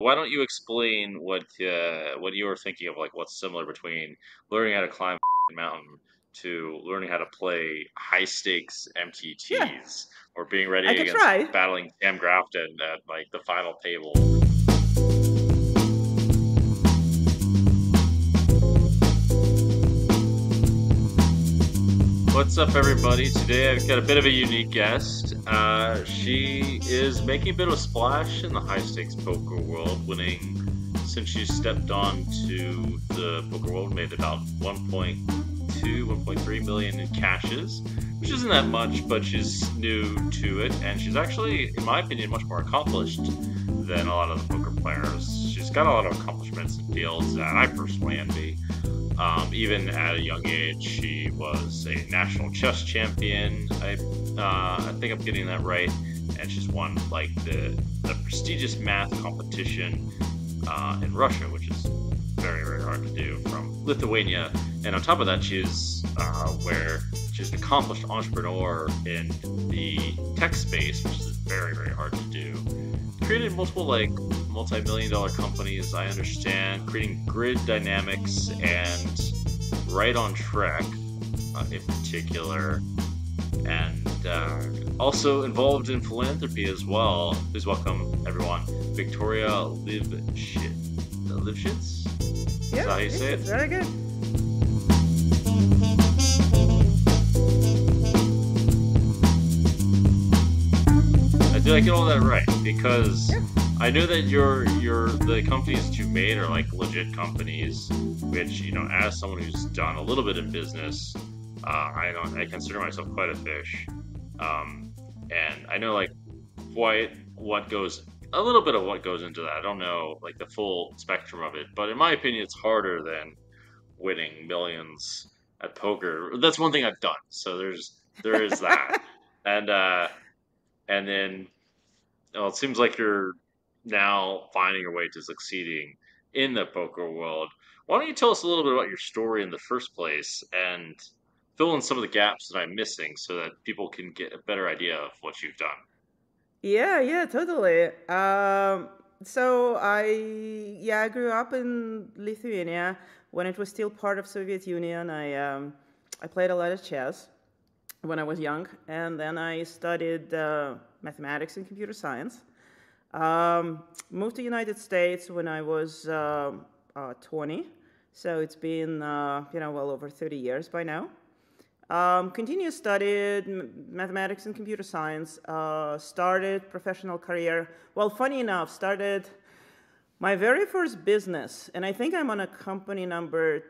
why don't you explain what you were thinking of, like what's similar between learning how to climb a mountain to learning how to play high stakes Yeah, MTTs or being I ready can against try. battling Sam Grafton at like the final table. What's up, everybody? Today I've got a bit of a unique guest. She is making a bit of a splash in the high-stakes poker world, winning since she stepped on to the poker world, made about 1.2, 1.3 million in cashes, which isn't that much, but she's new to it, and she's actually, in my opinion, much more accomplished than a lot of the poker players. She's got a lot of accomplishments in fields that I personally envy. Even at a young age, she was a national chess champion. I think I'm getting that right. And she's won like the prestigious math competition in Russia, which is very, very hard to do, from Lithuania. And on top of that, she's an accomplished entrepreneur in the tech space, which is very, very hard to do. Created multiple like multi-million-dollar companies, I understand, creating grid dynamics and right on track in particular, and also involved in philanthropy as well. Please welcome everyone, Victoria Livschitz. Is that how you say it? Very good. Did I get all that right? Because I know that the companies that you've made are like legit companies, which, you know, as someone who's done a little bit in business, I consider myself quite a fish, and I know like quite a little bit of what goes into that. I don't know like the full spectrum of it, but in my opinion, it's harder than winning millions at poker. That's one thing I've done, so there is that, and then. Well, it seems like you're now finding your way to succeeding in the poker world. Why don't you tell us a little bit about your story in the first place and fill in some of the gaps that I'm missing so that people can get a better idea of what you've done? Yeah, totally. I grew up in Lithuania when it was still part of Soviet Union. I played a lot of chess when I was young, and then I studied mathematics and computer science. Moved to United States when I was 20, so it's been well over 30 years by now. Continued studied mathematics and computer science. Started professional career. Well, funny enough, started my very first business, and I think I'm on a company number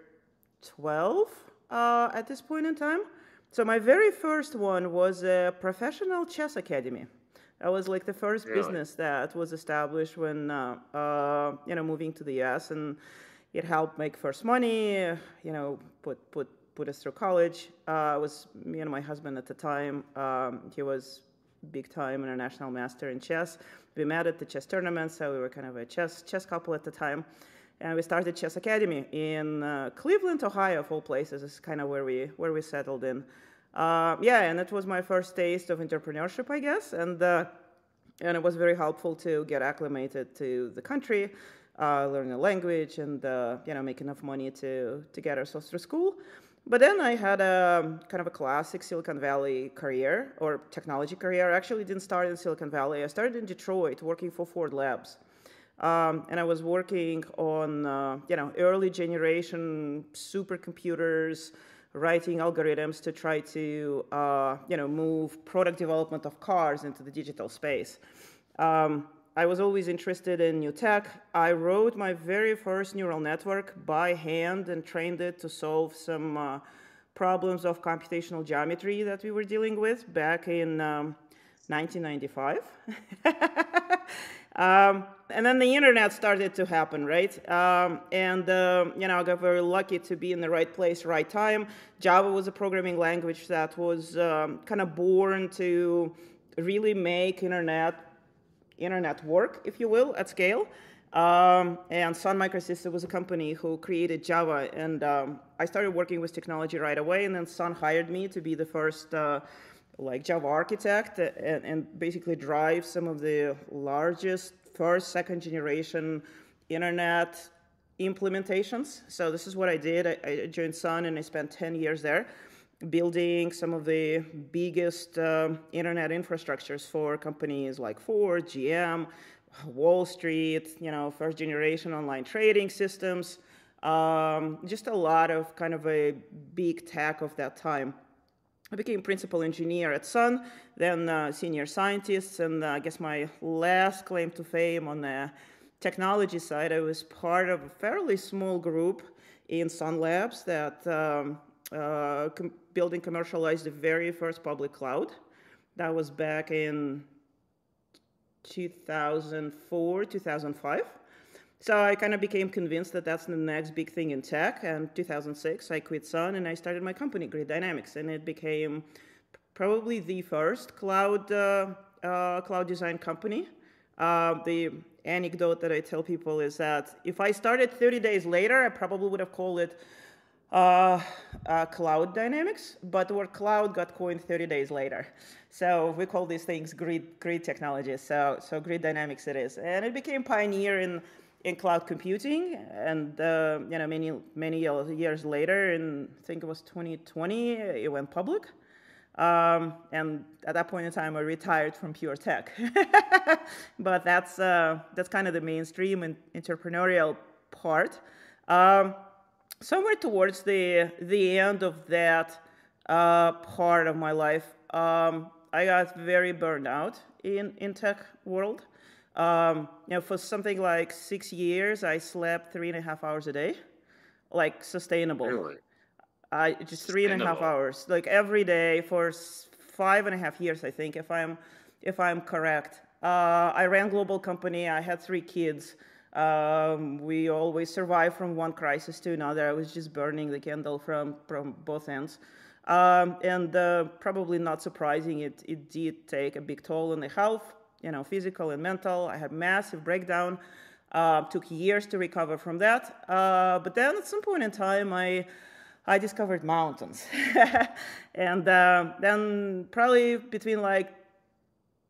12 at this point in time. So my very first one was a professional chess academy. That was like the first business that was established when moving to the U.S., and it helped make first money. Put us through college. It was me and my husband at the time. He was big time international master in chess. We met at the chess tournament, so we were kind of a chess couple at the time. And we started Chess Academy in Cleveland, Ohio, of all places. Is kind of where we settled in. And it was my first taste of entrepreneurship, I guess, and it was very helpful to get acclimated to the country, learn the language, and make enough money to get ourselves through school. But then I had a kind of a classic Silicon Valley career, or technology career. I actually didn't start in Silicon Valley. I started in Detroit working for Ford Labs. And I was working on, early generation supercomputers, writing algorithms to try to, move product development of cars into the digital space. I was always interested in new tech. I wrote my very first neural network by hand and trained it to solve some problems of computational geometry that we were dealing with back in 1995. And then the internet started to happen, right? I got very lucky to be in the right place, right time. Java was a programming language that was kind of born to really make internet work, if you will, at scale. And Sun Microsystems was a company who created Java, and I started working with technology right away, and then Sun hired me to be the first Java architect and basically drive some of the largest first, second generation internet implementations. So this is what I did. I joined Sun and I spent 10 years there building some of the biggest internet infrastructures for companies like Ford, GM, Wall Street, first generation online trading systems, just a lot of kind of a big tech of that time. I became principal engineer at Sun, then senior scientist, and I guess my last claim to fame on the technology side, I was part of a fairly small group in Sun Labs that built and commercialized the very first public cloud. That was back in 2004, 2005. So I kind of became convinced that that's the next big thing in tech. And 2006, I quit Sun and I started my company, Grid Dynamics, and it became probably the first cloud design company. The anecdote that I tell people is that if I started 30 days later, I probably would have called it Cloud Dynamics, but the word cloud got coined 30 days later. So we call these things grid technologies. So Grid Dynamics it is, and it became pioneer in cloud computing. And many years later, in I think it was 2020, it went public. And at that point in time, I retired from pure tech. But that's kind of the mainstream and entrepreneurial part. Somewhere towards the end of that part of my life, I got very burned out in tech world. For something like 6 years, I slept 3.5 hours a day, like sustainable. Really? Just 3.5 hours, like every day for 5.5 years, I think, if I'm correct. I ran global company. I had 3 kids. We always survived from one crisis to another. I was just burning the candle from both ends. And probably not surprising, it did take a big toll on the health, physical and mental. I had massive breakdown. Took years to recover from that. But then at some point in time, I discovered mountains. And then probably between like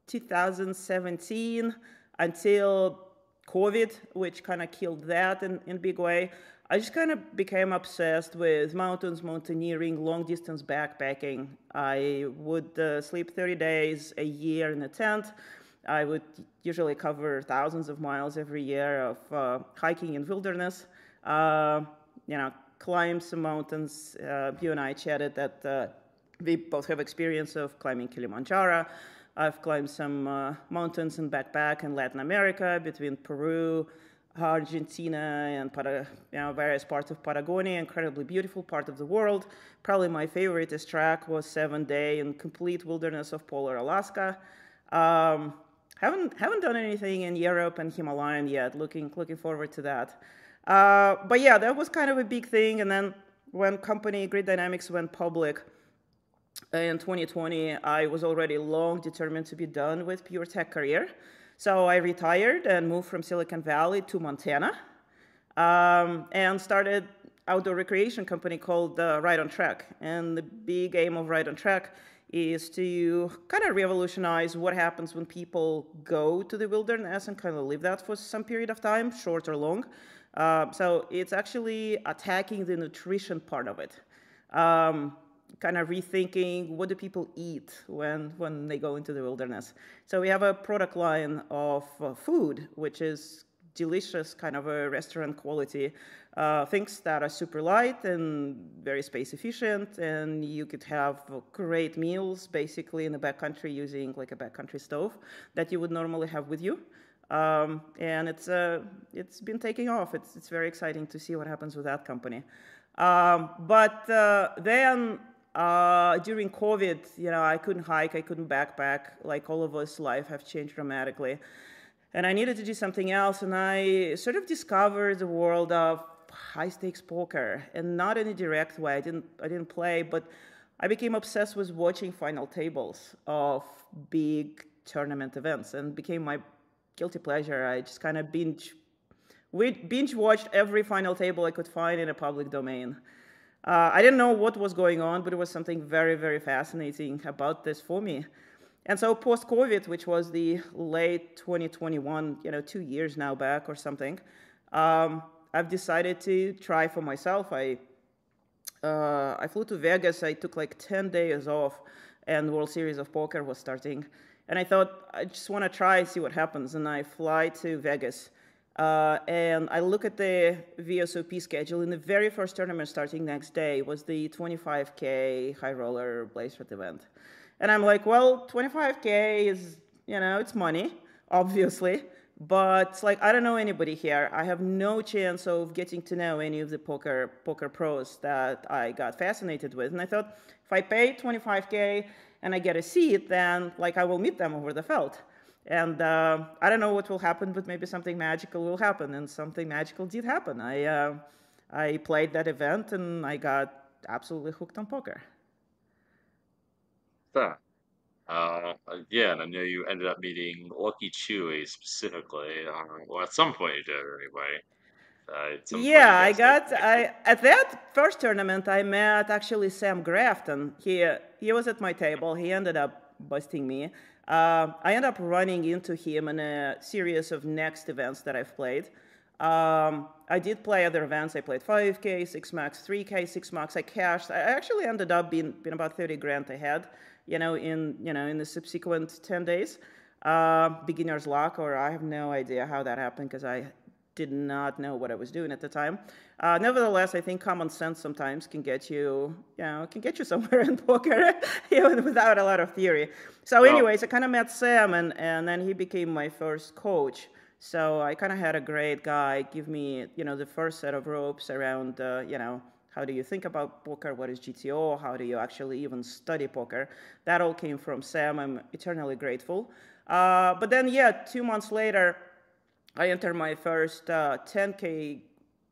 2017 until COVID, which kind of killed that in a big way, I just kind of became obsessed with mountains, mountaineering, long-distance backpacking. I would sleep 30 days a year in a tent. I would usually cover thousands of miles every year of hiking in wilderness, climb some mountains. You and I chatted that we both have experience of climbing Kilimanjaro. I've climbed some mountains and backpack in Latin America, between Peru, Argentina, and various parts of Patagonia, incredibly beautiful part of the world. Probably my favorite track was 7-day in complete wilderness of polar Alaska. Haven't done anything in Europe and Himalayan yet. Looking forward to that. But yeah, that was kind of a big thing. And then when company Grid Dynamics went public in 2020, I was already long determined to be done with pure tech career. So I retired and moved from Silicon Valley to Montana, and started outdoor recreation company called Ride on Track. And the big aim of Ride on Track is to kind of revolutionize what happens when people go to the wilderness and kind of live that for some period of time, short or long. So it's actually attacking the nutrition part of it. Kind of rethinking what do people eat when they go into the wilderness. So we have a product line of food, which is delicious, kind of a restaurant quality, things that are super light and very space efficient, and you could have great meals basically in the backcountry using like a backcountry stove that you would normally have with you. And it's been taking off. It's very exciting to see what happens with that company. But then during COVID, I couldn't hike, I couldn't backpack. Like all of us, life have changed dramatically. And I needed to do something else, and I sort of discovered the world of high-stakes poker, and not in a direct way. I didn't play, but I became obsessed with watching final tables of big tournament events, and became my guilty pleasure. I just kind of binge watched every final table I could find in a public domain. I didn't know what was going on, but it was something very, very fascinating about this for me. And so post-COVID, which was the late 2021, 2 years now back or something, I've decided to try for myself. I flew to Vegas. I took like 10 days off, and World Series of Poker was starting. And I thought, I just want to try, see what happens. And I fly to Vegas. And I look at the VSOP schedule, and the very first tournament starting next day was the 25K High Roller Blazeford event. And I'm like, well, 25K is, it's money, obviously. But it's like, I don't know anybody here. I have no chance of getting to know any of the poker pros that I got fascinated with. And I thought, if I pay 25K and I get a seat, then I will meet them over the felt. And I don't know what will happen, but maybe something magical will happen. And something magical did happen. I played that event, and I got absolutely hooked on poker. That. Yeah, and I know you ended up meeting LuckyChewy specifically. Well, at some point you did anyway. At some point you Yeah, guys did connect. at that first tournament, I met actually Sam Grafton. He was at my table. He ended up busting me. I ended up running into him in a series of next events that I've played. I did play other events. I played 5K, 6max, 3K, 6max. I cashed. I actually ended up being about 30 grand ahead, in the subsequent 10 days. Beginner's luck, or I have no idea how that happened because I did not know what I was doing at the time. Nevertheless, I think common sense sometimes can get you, somewhere in poker, even without a lot of theory. So anyways, I kind of met Sam, and then he became my first coach. So I kind of had a great guy give me, the first set of ropes around, how do you think about poker? What is GTO? How do you actually even study poker? That all came from Sam. I'm eternally grateful. But then, 2 months later, I entered my first 10K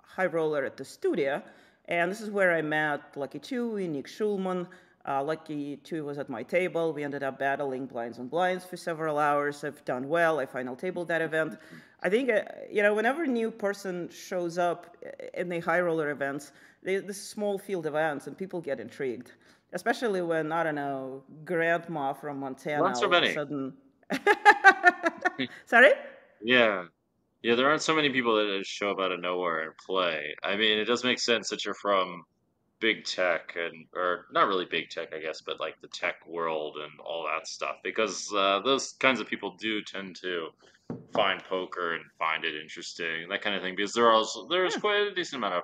high roller at the studio, and this is where I met LuckyChewy, Nick Schulman. LuckyChewy was at my table. We ended up battling blinds on blinds for several hours. I've done well. I final tabled that event. I think, whenever a new person shows up in the high roller events, this small field events, and people get intrigued, especially when, I don't know, grandma from Montana Not so all of a many. sudden. Sorry? Yeah. Yeah, there aren't so many people that just show up out of nowhere and play. I mean, it does make sense that you're from big tech or not really big tech, I guess, but like the tech world and all that stuff, because those kinds of people do tend to find poker and find it interesting and that kind of thing. Because there's quite a decent amount of,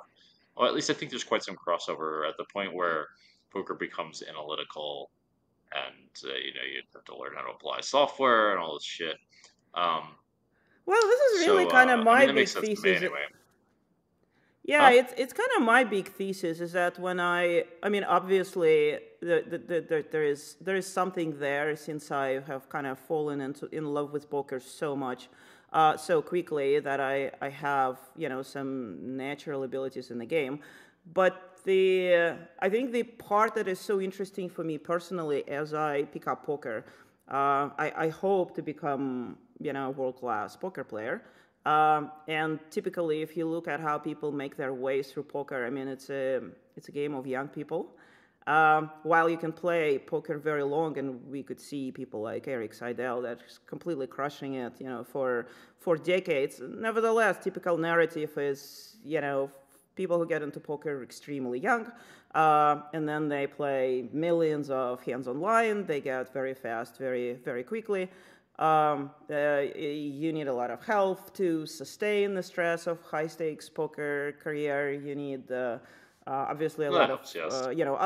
or at least I think there's quite some crossover at the point where poker becomes analytical, and you have to learn how to apply software and all this shit. Well, this is really So kind of I my mean, that makes big sense to me thesis. anyway. Yeah, Huh? it's kind of my big thesis is that when I mean, obviously there is something there since I have kind of fallen in love with poker so much, so quickly that I have some natural abilities in the game, but I think the part that is so interesting for me personally as I pick up poker, I hope to become a world-class poker player. And typically, if you look at how people make their way through poker, I mean, it's a game of young people. While you can play poker very long, and we could see people like Eric Seidel that's completely crushing it, for decades. Nevertheless, typical narrative is, people who get into poker extremely young, and then they play millions of hands online. They get very fast, very, very quickly. You need a lot of health to sustain the stress of high-stakes poker career. You need, obviously, a lot of, Yes.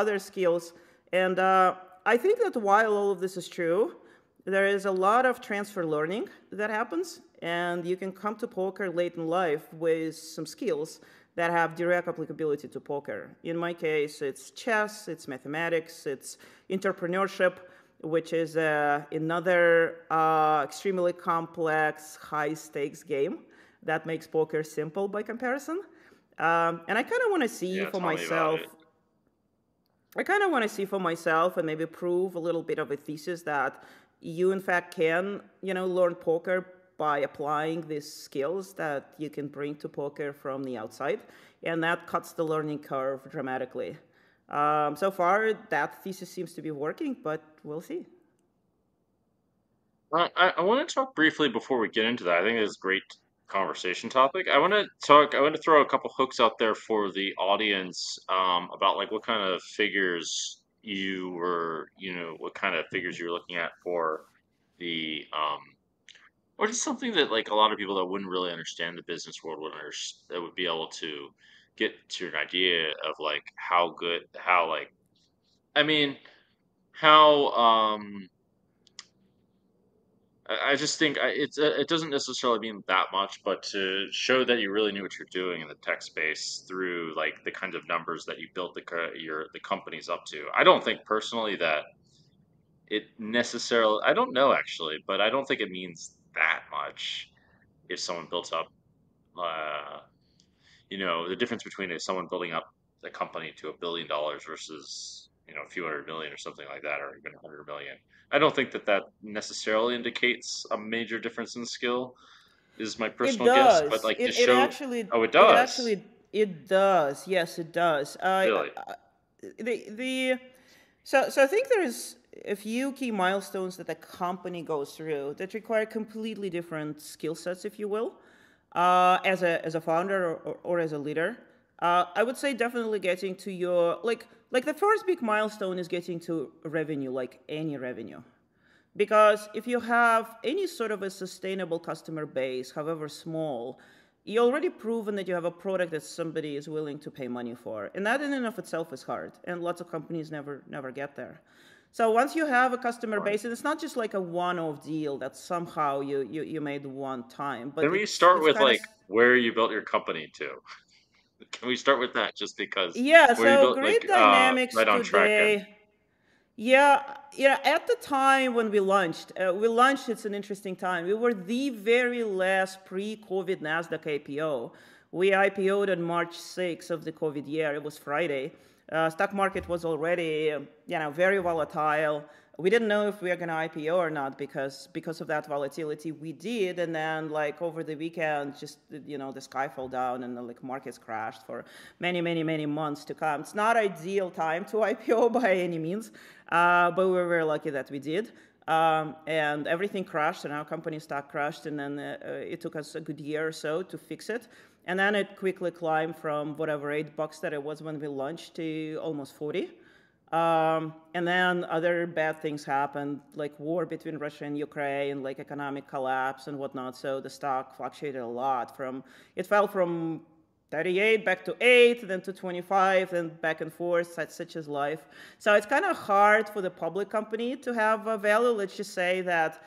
other skills. And I think that while all of this is true, there is a lot of transfer learning that happens, and you can come to poker late in life with some skills that have direct applicability to poker. In my case, it's chess, it's mathematics, it's entrepreneurship, which is another extremely complex, high-stakes game that makes poker simple by comparison. And I kind of want to see for myself. I kind of want to see for myself and maybe prove a little bit of a thesis that you, in fact, can, learn poker by applying these skills that you can bring to poker from the outside, and that cuts the learning curve dramatically. So far, that thesis seems to be working, but we'll see. I want to talk briefly before we get into that. I think it's a great conversation topic. I want to talk. I want to throw a couple hooks out there for the audience about like what kind of figures you were, what kind of figures you were looking at for the or just something that like a lot of people that wouldn't really understand the business world that would be able to get to an idea of like how good, how like, I mean, how I just think it doesn't necessarily mean that much, but to show that you really knew what you're doing in the tech space through like the kinds of numbers that you built the companies up to. I don't think personally that it necessarily. I don't know actually, but I don't think it means that much if someone built up. Uh, the difference between someone building up a company to $1 billion versus a few 100 million or something like that, or even 100 million. I don't think that necessarily indicates a major difference in skill. Is my It personal guess, but does. like to show. Oh, it It does. actually, it does. Yes, it does. Really. The so I think there's a few key milestones that a company goes through that require completely different skill sets, if you will, as a founder or as a leader. I would say definitely getting to your like the first big milestone is getting to revenue, like any revenue. Because if you have any sort of a sustainable customer base, however small, you already proven that you have a product that somebody is willing to pay money for. And that in and of itself is hard. And lots of companies never get there. So once you have a customer Right. base, and it's not just like a one-off deal that somehow you made one time, Can but we it's start it's with kind of like where you built your company to? Can we start with that just because yeah. where you So built like Grid Dynamics right on track and today. Yeah, yeah. At the time when we launched. It's an interesting time. We were the very last pre-COVID Nasdaq IPO. We IPO'd on March 6th of the COVID year. It was Friday. Stock market was already, very volatile. We didn't know if we were going to IPO or not because of that volatility. We did, and then like over the weekend, just the sky fell down and the like markets crashed for many months to come. It's not ideal time to IPO by any means, but we were very lucky that we did. And everything crashed, and our company stock crashed, and then it took us a good year or so to fix it. And then it quickly climbed from whatever $8 that it was when we launched to almost 40. And then other bad things happened, like war between Russia and Ukraine, like economic collapse and whatnot. So the stock fluctuated a lot. It fell from 38 back to 8, then to 25, then back and forth. Such as life. So it's kind of hard for the public company to have a value. Let's just say that,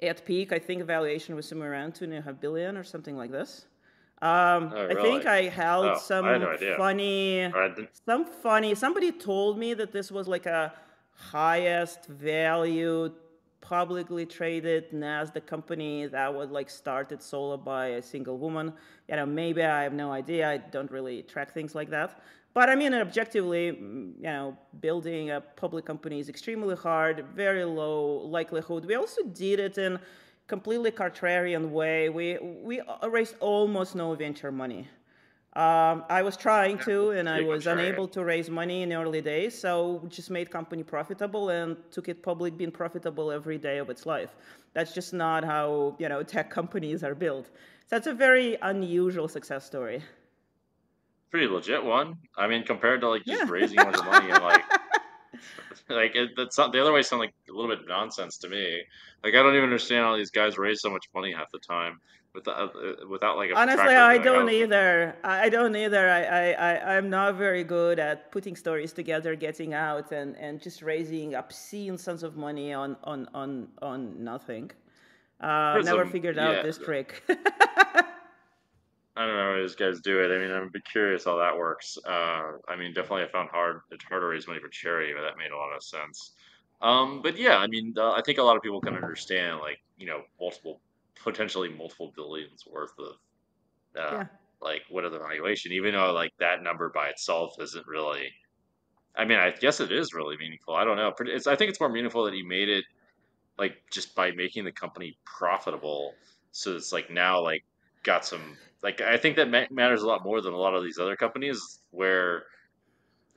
at peak, I think valuation was somewhere around 2.5 billion or something like this. oh I think really? I held Oh, I had no idea. somebody told me that this was like a highest valued publicly traded Nasdaq company that was like started solo by a single woman. Maybe I have no idea. I don't really track things like that. But I mean, objectively, building a public company is extremely hard, very low likelihood. We also did it in completely contrarian way. We raised almost no venture money. I was trying to, and I Pretty was contrarian. unable to raise money in the early days, so just made company profitable and took it public, being profitable every day of its life. That's just not how tech companies are built. So that's a very unusual success story. Pretty legit one. I mean, compared to like just Yeah. raising a bunch of money and like that's not, the other way sound like a little bit of nonsense to me. Like I don't even understand how these guys raise so much money half the time without like a Honestly, track record. I Like don't how either. I don't either. I'm not very good at putting stories together, getting out, and just raising obscene sums of money on nothing. Never prism. figured out Yeah, this trick. I don't know how these guys do it. I mean, I'm a bit curious how that works. I mean, definitely I found it's hard to raise money for charity, but that made a lot of sense. But yeah, I mean, I think a lot of people can understand like potentially multiple billions worth of uh, Yeah. like what are the valuation, even though like that number by itself isn't really. I mean, I guess it is really meaningful. I don't know. I think it's more meaningful that he made it like just by making the company profitable. So it's like now like got some like I think that matters a lot more than a lot of these other companies where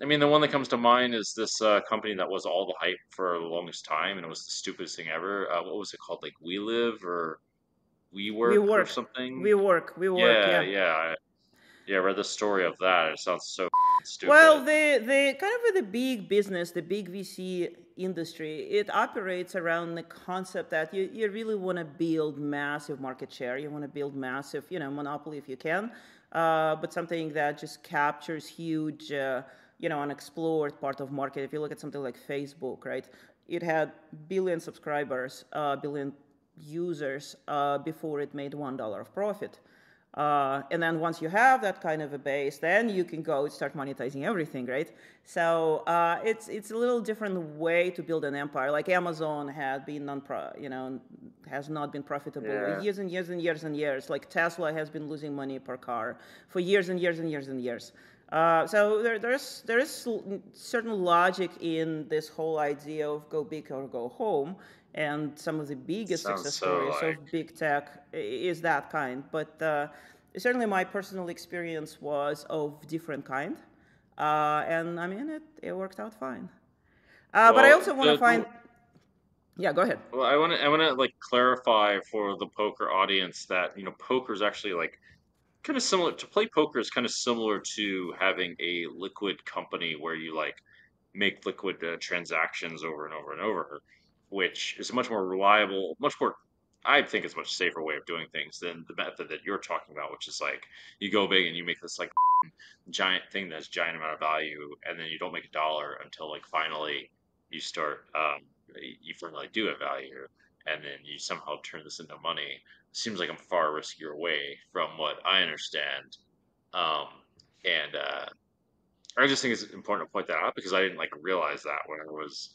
I mean, the one that comes to mind is this company that was all the hype for the longest time, and it was the stupidest thing ever. What was it called? Like We Live or We We Work or work, something? we work. Yeah, Yeah. yeah, yeah. I read the story of that. It sounds so Well, stupid. the kind of the big business, the big VC industry, it operates around the concept that you really want to build massive market share. You want to build massive, monopoly if you can, but something that just captures huge, unexplored part of market. If you look at something like Facebook, right? It had billion subscribers, billion users before it made $1 of profit. And then once you have that kind of a base, then you can go start monetizing everything, right? So it's a little different way to build an empire. Like Amazon had been has not been profitable Yeah, years and years and years and years. Like Tesla has been losing money per car for years and years and years and years. So there is certain logic in this whole idea of go big or go home, and some of the biggest sounds success so stories like of big tech is that kind. But certainly my personal experience was of different kind, and I mean it worked out fine. But I well also want to the find. Yeah, go ahead. well I want to like clarify for the poker audience that poker is actually like kind of similar to play poker is kind of similar to having a liquid company where you like make liquid transactions over and over and over, which is a much more reliable, much more, I think it's a much safer way of doing things than the method that you're talking about, which is like you go big and you make this like giant thing that's giant amount of value, and then you don't make a dollar until like finally you start, you finally do have value, and then you somehow turn this into money. Seems like a far riskier way from what I understand. Um, and I just think it's important to point that out because I didn't like realize that when I was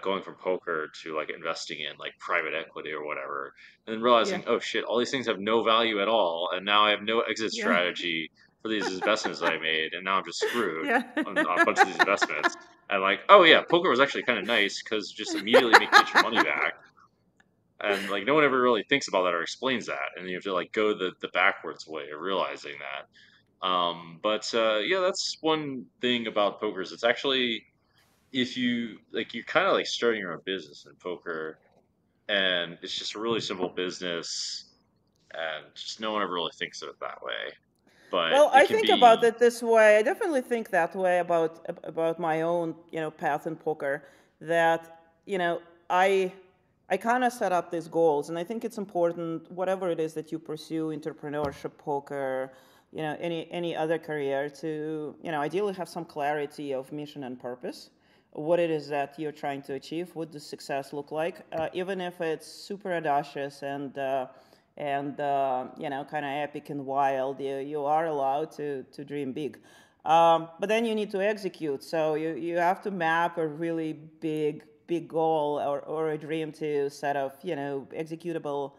going from poker to like investing in like private equity or whatever, and then Yeah, realizing, oh shit, all these things have no value at all, and now I have no exit yeah, strategy for these investments that I made, and now I'm just screwed yeah. on a bunch of these investments. And like, oh yeah, poker was actually kind of nice because just immediately get your money back, and like no one ever really thinks about that or explains that, and you have to like go the backwards way of realizing that. But yeah, that's one thing about poker is it's actually if you like you kind of like starting your own business in poker, and it's just a really simple business, and just no one ever really thinks of it that way. But Well, it I can think about be it this way. I definitely think that way about my own, path in poker. That I I kind of set up these goals, and I think it's important, whatever it is that you pursue, entrepreneurship, poker, any other career, to ideally have some clarity of mission and purpose. What it is that you're trying to achieve, what does success look like, even if it's super audacious and kind of epic and wild. You are allowed to dream big, but then you need to execute. So you have to map a really big goal or a dream to set of executable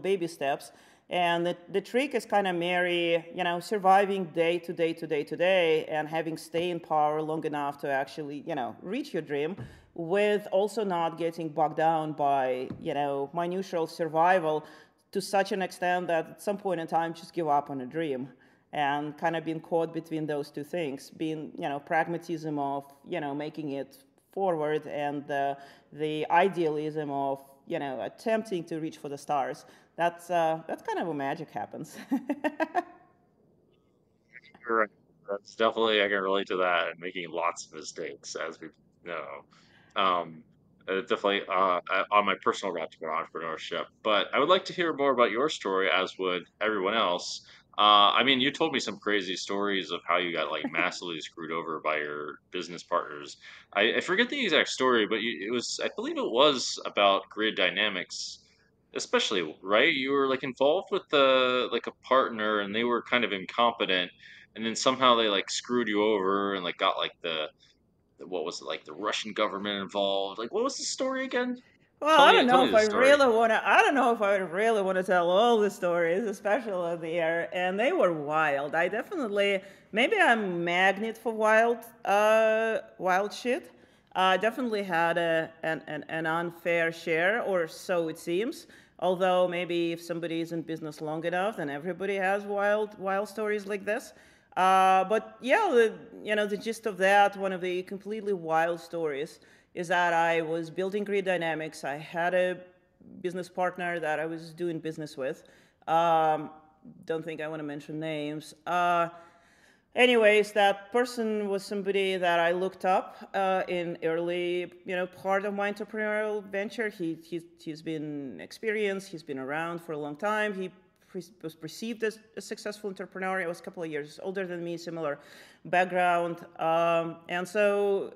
baby steps. And the trick is kind of marry surviving day to day to day to day and having staying power long enough to actually reach your dream, with also not getting bogged down by minutial survival to such an extent that at some point in time just give up on a dream, and kind of being caught between those two things, being pragmatism of making it forward, and the idealism of attempting to reach for the stars. That's kind of where magic happens. you're right. That's definitely I can relate to that and making lots of mistakes as we know. Um, definitely on my personal route to entrepreneurship. But I would like to hear more about your story, as would everyone else. I mean, you told me some crazy stories of how you got like massively screwed over by your business partners. I forget the exact story, but it was I believe it was about grid dynamics, especially right. You were like involved with the like a partner, and they were kind of incompetent, and then somehow they like screwed you over and like got like what was it, like the Russian government involved. Like what was the story again? Well, Tell I me don't tell know me if the I story. really want to. I don't know if I really want to tell all the stories, especially on the air. And they were wild. I definitely, maybe I'm a magnet for wild shit. I definitely had an unfair share, or so it seems. Although maybe if somebody is in business long enough, then everybody has wild stories like this. But yeah, the gist of that, one of the completely wild stories, is that I was building Grid Dynamics. I had a business partner that I was doing business with. Don't think I want to mention names. Anyways, that person was somebody that I looked up in early, part of my entrepreneurial venture. He's been experienced. He's been around for a long time. He was perceived as a successful entrepreneur. He was a couple of years older than me, similar background. And so,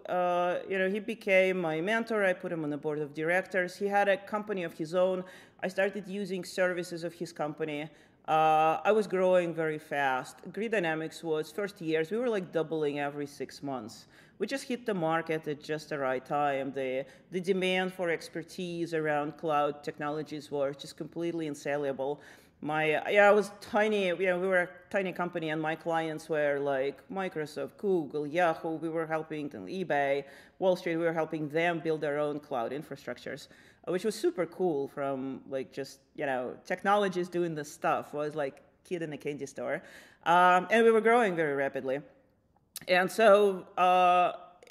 he became my mentor. I put him on the board of directors. He had a company of his own. I started using services of his company. I was growing very fast. Grid Dynamics was first years. We were like doubling every 6 months. We just hit the market at just the right time. The demand for expertise around cloud technologies was just completely insatiable. I was tiny. We were a tiny company, and my clients were like Microsoft, Google, Yahoo. We were helping them, eBay, Wall Street. We were helping them build their own cloud infrastructures, which was super cool. From like just technologists doing this stuff. I was like kid in a candy store, and we were growing very rapidly. And so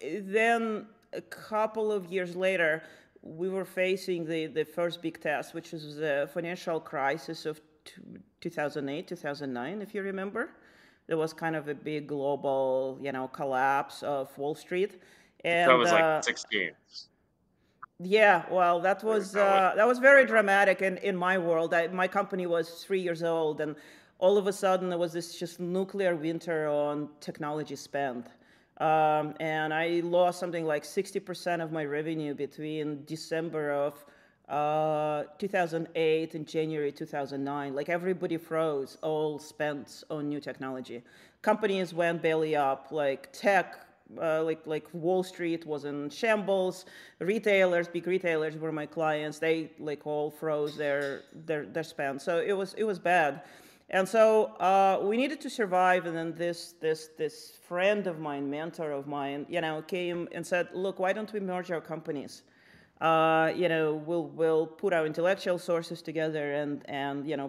then a couple of years later, we were facing the first big test, which was the financial crisis of 2008, 2009, if you remember. There was kind of a big global, collapse of Wall Street. And that was like 6 games. Yeah, well, that was very dramatic in my world. My company was 3 years old, and all of a sudden there was this just nuclear winter on technology spend. And I lost something like 60% of my revenue between December of 2008 and January 2009. Like everybody froze, all spent on new technology. Companies went belly up, like tech, like Wall Street was in shambles. Retailers, big retailers were my clients. They like all froze their spend. So it was bad. And so we needed to survive, and then this friend of mine, mentor of mine, came and said, "Look, why don't we merge our companies? We'll put our intellectual sources together and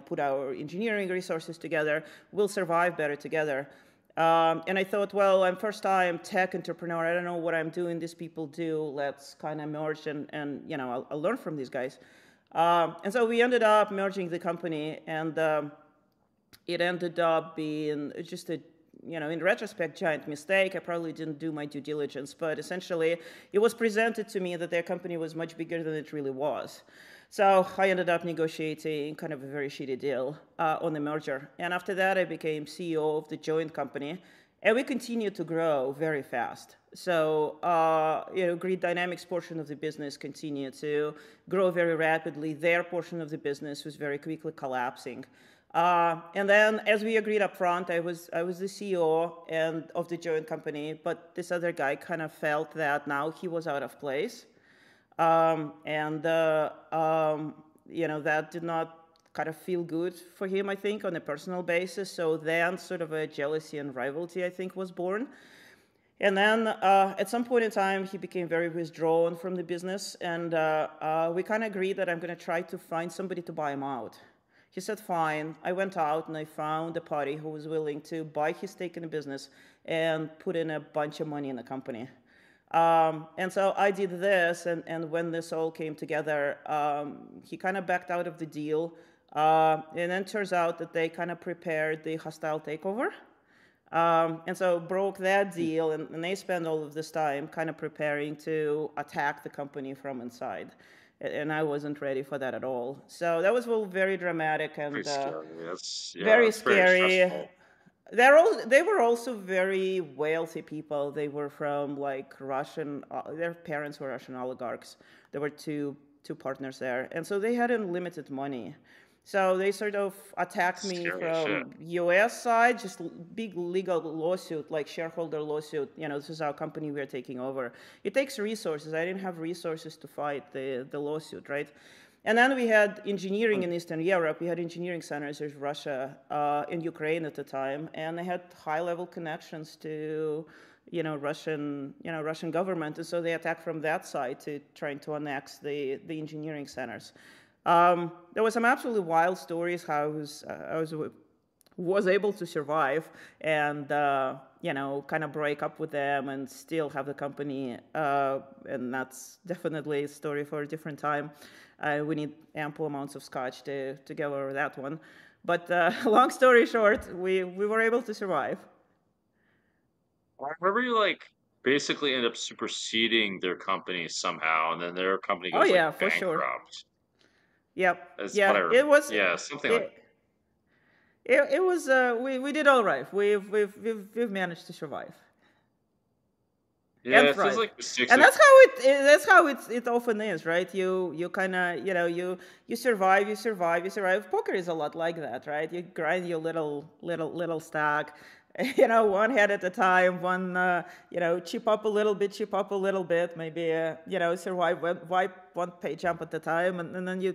put our engineering resources together. We'll survive better together." And I thought, well, I'm first-time tech entrepreneur. I don't know what I'm doing. These people do. Let's kind of merge and I'll learn from these guys. And so we ended up merging the company, and it ended up being just a, in retrospect, giant mistake. I probably didn't do my due diligence, but essentially it was presented to me that their company was much bigger than it really was. So I ended up negotiating kind of a very shitty deal on the merger. And after that, I became CEO of the joint company, and we continued to grow very fast. So, Grid Dynamics portion of the business continued to grow very rapidly. Their portion of the business was very quickly collapsing. And then, as we agreed up front, I was the CEO of the joint company, but this other guy kind of felt that now he was out of place. That did not kind of feel good for him, I think, on a personal basis. So then sort of a jealousy and rivalry, I think, was born. And then at some point in time, he became very withdrawn from the business, and we kind of agreed that I'm going to try to find somebody to buy him out. He said, fine. I went out and I found a party who was willing to buy his stake in the business and put in a bunch of money in the company. And so I did this, and when this all came together, he kind of backed out of the deal. And then it turns out that they kind of prepared the hostile takeover. And so broke that deal, and they spent all of this time kind of preparing to attack the company from inside. And I wasn't ready for that at all. So that was all very dramatic and very scary. They were also very wealthy people. They were from like Russian. Their parents were Russian oligarchs. There were two partners there, and so they had unlimited money. So they sort of attacked me from U.S. side, just big legal lawsuit, like shareholder lawsuit. This is our company we're taking over. It takes resources. I didn't have resources to fight the lawsuit, right? And then we had engineering in Eastern Europe. We had engineering centers in Russia and Ukraine at the time, and they had high-level connections to, Russian government, and so they attacked from that side to trying to annex the engineering centers. There were some absolutely wild stories. How I was was able to survive and, kind of break up with them and still have the company. And that's definitely a story for a different time. We need ample amounts of scotch to go over that one. But long story short, we were able to survive. I remember you basically end up superseding their company somehow, and then their company Oh goes yeah, for sure. bankrupt. Yep. That's what I Yeah, remember. it was. Yeah, something like. It was. We did all right. We've managed to survive. Yeah, And it feels thrive. like mistakes. And that's how it often is, right? You kind of you survive. Poker is a lot like that, right? You grind your little stack, one head at a time. One chip up a little bit, maybe survive one pay jump at a time, and then you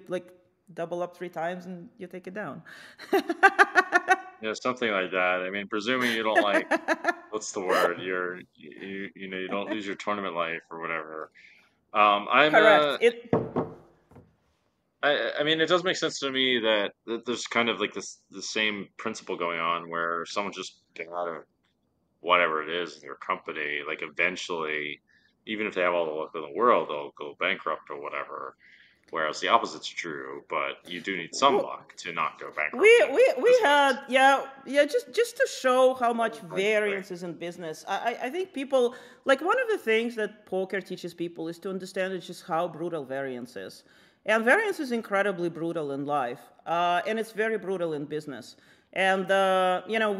double up 3 times and you take it down. Yeah, something like that. I mean, presuming you don't what's the word? You don't lose your tournament life or whatever. Correct. I mean, it does make sense to me that there's kind of the same principle going on where someone just get out of whatever it is in their company, eventually, even if they have all the luck in the world, they'll go bankrupt or whatever. Whereas the opposite's true, but you do need some luck to not go bankrupt. We had just to show how much variance is in business. I think people one of the things that poker teaches people is to understand just how brutal variance is, and variance is incredibly brutal in life, and it's very brutal in business. And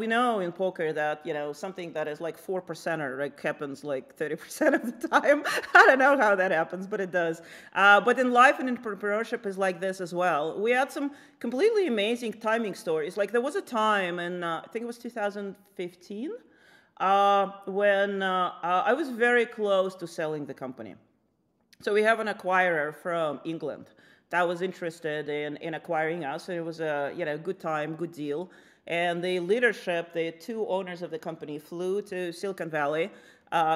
we know in poker that something that is 4% happens 30% of the time. I don't know how that happens, but it does. But in life and entrepreneurship is like this as well. We had some completely amazing timing stories. There was a time in I think it was 2015 when I was very close to selling the company. So we have an acquirer from England that was interested in acquiring us. And it was a good time, good deal. And the leadership, the 2 owners of the company, flew to Silicon Valley.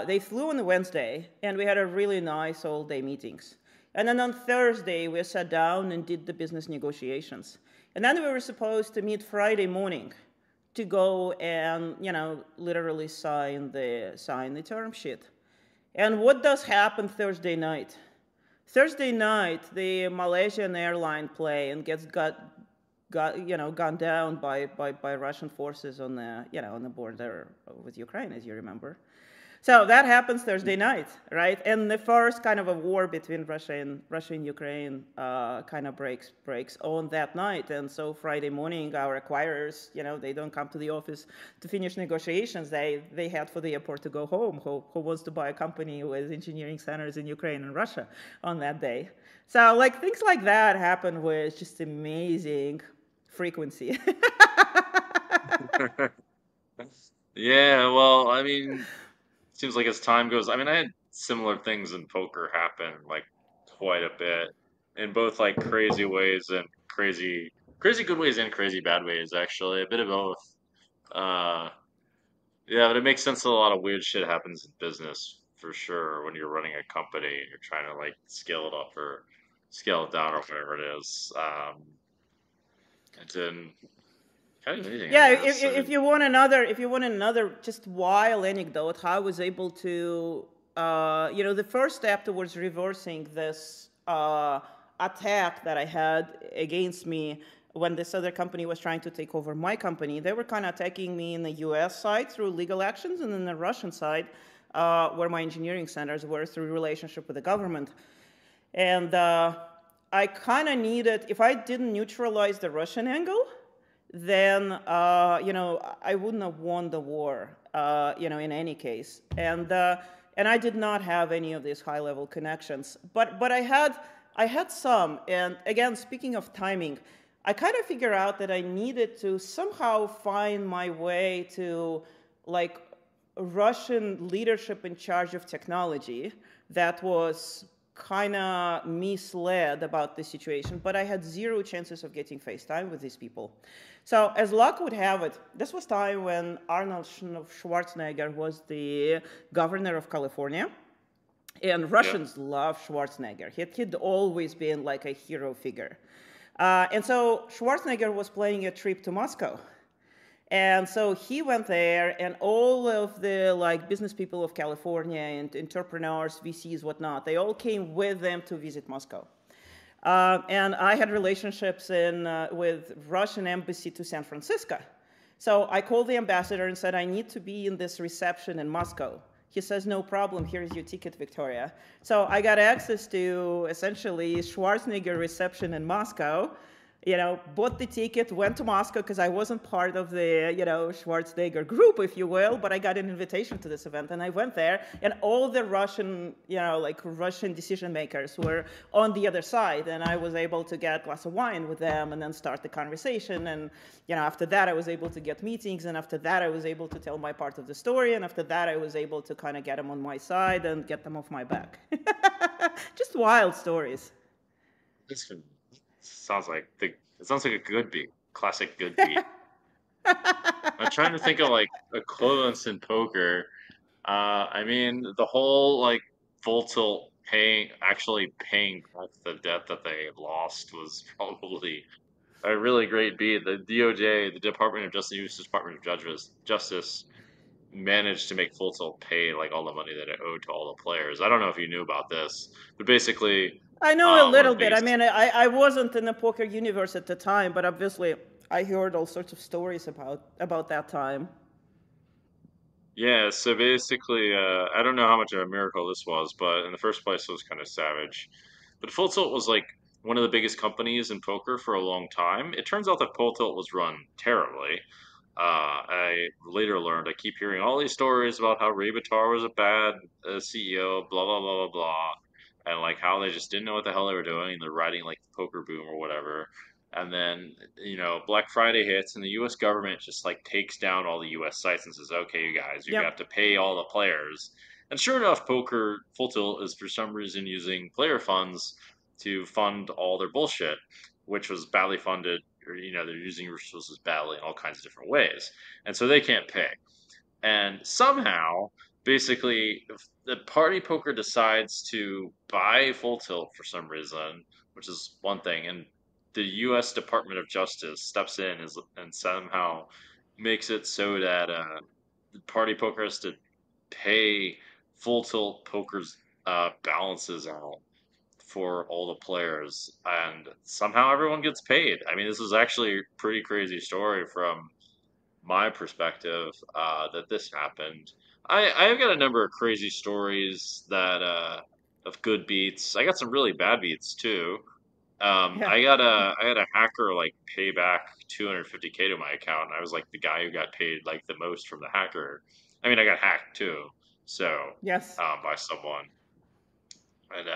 They flew on a Wednesday, and we had a really nice all-day meetings. And then on Thursday, we sat down and did the business negotiations. And then we were supposed to meet Friday morning to go and literally sign the term sheet. And what does happen Thursday night? Thursday night, the Malaysian airline plane gets gone down by Russian forces on the border with Ukraine, as you remember. So that happens Thursday night, right? And the first kind of a war between Russia and Ukraine kind of breaks on that night. And so Friday morning, our acquirers, they don't come to the office to finish negotiations. They head for the airport to go home. Who wants to buy a company with engineering centers in Ukraine and Russia on that day? So things like that happen with just amazing frequency. Yeah, well, I mean, seems like as time goes, I mean, I had similar things in poker happen quite a bit in both crazy ways and crazy good ways and crazy bad ways, actually, a bit of both. Uh, yeah, but it makes sense that a lot of weird shit happens in business for sure when you're running a company and you're trying to scale it up or scale it down or whatever it is. And then kind of anything. Yeah, if you want another just wild anecdote, how I was able to, the first step towards reversing this attack that I had against me when this other company was trying to take over my company. They were kind of attacking me in the U.S. side through legal actions, and then the Russian side, where my engineering centers were, through relationship with the government. And I kind of needed, if I didn't neutralize the Russian angle, then I wouldn't have won the war, in any case. And I did not have any of these high-level connections, but I had some. And again, speaking of timing, I kind of figured out that I needed to somehow find my way to Russian leadership in charge of technology that was kind of misled about the situation, but I had 0 chances of getting FaceTime with these people. So as luck would have it, this was time when Arnold Schwarzenegger was the governor of California, and Russians love Schwarzenegger. He'd always been a hero figure. And so Schwarzenegger was planning a trip to Moscow. And so he went there, and all of the like business people of California and entrepreneurs, VCs, whatnot, they all came with them to visit Moscow. And I had relationships with Russian embassy to San Francisco. So I called the ambassador and said, I need to be in this reception in Moscow. He says, no problem, here's your ticket, Victoria. So I got access to essentially Schwarzenegger reception in Moscow, bought the ticket, went to Moscow because I wasn't part of the, Schwarzenegger group, if you will, but I got an invitation to this event, and I went there, and all the Russian, Russian decision makers were on the other side, and I was able to get a glass of wine with them and then start the conversation, and, after that I was able to get meetings, and after that I was able to tell my part of the story, and after that I was able to kind of get them on my side and get them off my back. Just wild stories. It sounds like a good beat, classic good beat. I'm trying to think of like equivalents in poker. I mean, the whole like full tilt actually paying back the debt that they lost was probably a really great beat. The DOJ, the Department of Justice, U.S. Department of Justice, managed to make Full Tilt pay like all the money that it owed to all the players. I don't know if you knew about this, but basically, I know a one of little the bit. I biggest. mean, I wasn't in the poker universe at the time, but obviously I heard all sorts of stories about that time. Yeah, so basically, I don't know how much of a miracle this was, but in the first place, it was kind of savage. But Full Tilt was like one of the biggest companies in poker for a long time. It turns out that Full Tilt was run terribly. I later learned, I keep hearing all these stories about how Ray Bitar was a bad CEO, blah, blah, blah, blah, blah, and like how they just didn't know what the hell they were doing, and they're riding like the poker boom or whatever. And then, Black Friday hits, and the U.S. government just like takes down all the U.S. sites and says, okay, you guys, you have Yep. to pay all the players. And sure enough, Poker Full Tilt is for some reason using player funds to fund all their bullshit, which was badly funded, or, they're using resources badly in all kinds of different ways. And so they can't pay. And somehow, basically, if the party poker decides to buy Full Tilt for some reason, which is one thing, and the U.S. Department of Justice steps in and somehow makes it so that the party poker has to pay Full Tilt poker's balances out for all the players, and somehow everyone gets paid. I mean, this is actually a pretty crazy story from my perspective, that this happened. I've got a number of crazy stories that of good beats. I got some really bad beats too. Yeah. I had a hacker like pay back 250K to my account, and I was like the guy who got paid like the most from the hacker. I mean, I got hacked too, so Yes. by someone, and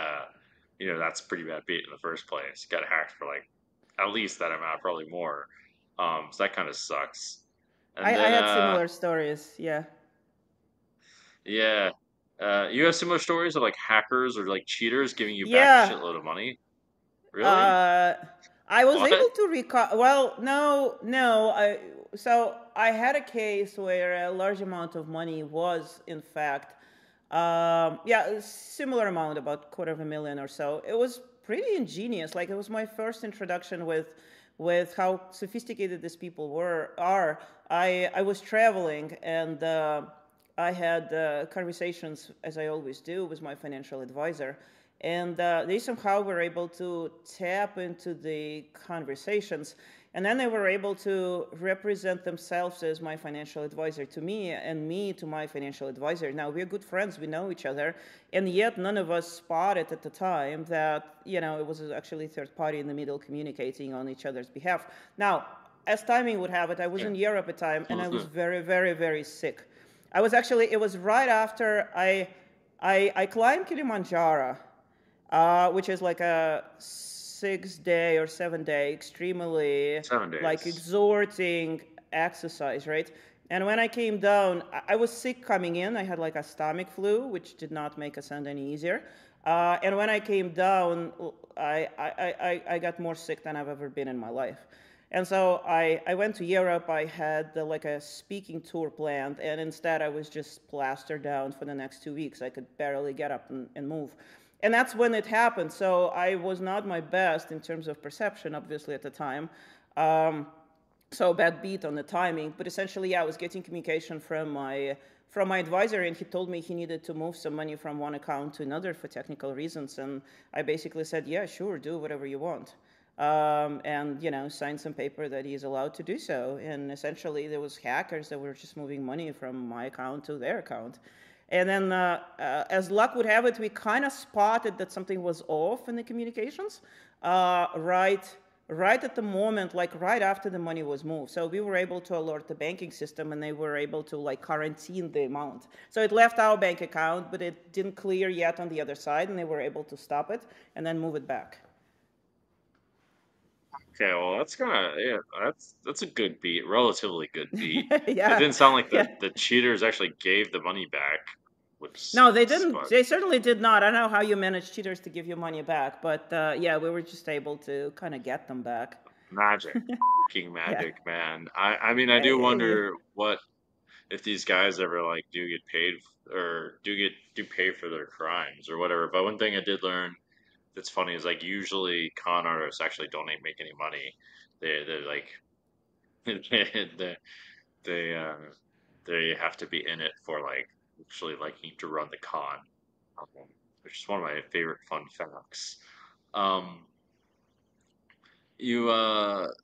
that's a pretty bad beat in the first place. Got hacked for like at least that amount, probably more. So that kind of sucks. I And then, had similar stories. Yeah. yeah, you have similar stories of like hackers or like cheaters giving you back a Yeah. shitload of money. Really? Uh, I was What? able to recall. Well, no. So I had a case where a large amount of money was, in fact, a similar amount, about $250,000 or so. It was pretty ingenious. Like, it was my first introduction with how sophisticated these people are. I was traveling, and I had conversations, as I always do, with my financial advisor. And they somehow were able to tap into the conversations. And then they were able to represent themselves as my financial advisor to me, and me to my financial advisor. Now, we're good friends, we know each other, and yet none of us spotted at the time that, it was actually a third party in the middle communicating on each other's behalf. Now, as timing would have it, I was in Europe at the time, and I was very, very, very sick. It was right after I climbed Kilimanjaro, which is like a 6-day or 7-day extremely 7 days. like exhorting exercise, right? And when I came down, I was sick coming in. I had like a stomach flu, which did not make ascent any easier. And when I came down, I got more sick than I've ever been in my life. And so I went to Europe. I had like a speaking tour planned, and instead I was just plastered down for the next 2 weeks. I could barely get up and move. And that's when it happened. So I was not my best in terms of perception, obviously, at the time. so bad beat on the timing. But essentially, yeah, I was getting communication from my advisor, and he told me he needed to move some money from one account to another for technical reasons, and I basically said, yeah, sure, do whatever you want. And signed some paper that he's allowed to do so. And essentially, there was hackers that were just moving money from my account to their account. And then, as luck would have it, we kind of spotted that something was off in the communications right at the moment, like right after the money was moved. So we were able to alert the banking system, and they were able to like quarantine the amount. So it left our bank account, but it didn't clear yet on the other side, and they were able to stop it and then move it back. Okay, well, that's a good beat, relatively good beat. It Yeah, didn't sound like yeah. the cheaters actually gave the money back, which No, they sucks, didn't. but They certainly did not. I don't know how you manage cheaters to give you money back, but yeah, we were just able to kind of get them back. magic, fucking Yeah. magic, man. I mean, I do Yeah. wonder what if these guys ever like do get paid or do pay for their crimes or whatever. But one thing I did learn that's funny is like usually con artists actually don't make any money. They're like they they uh they have to be in it for like actually liking to run the con, um, which is one of my favorite fun facts. Um, you what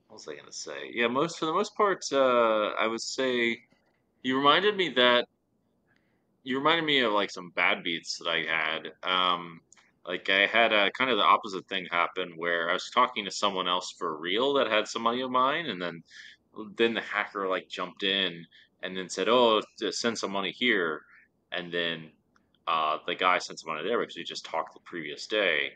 was I gonna say? Yeah, most for the most part, I would say you reminded me that you reminded me of like some bad beats that I had. Like I had a kind of the opposite thing happen where I was talking to someone else for real that had some money of mine, and then the hacker like jumped in and then said, "Oh, send some money here," and then the guy sent some money there because he just talked the previous day,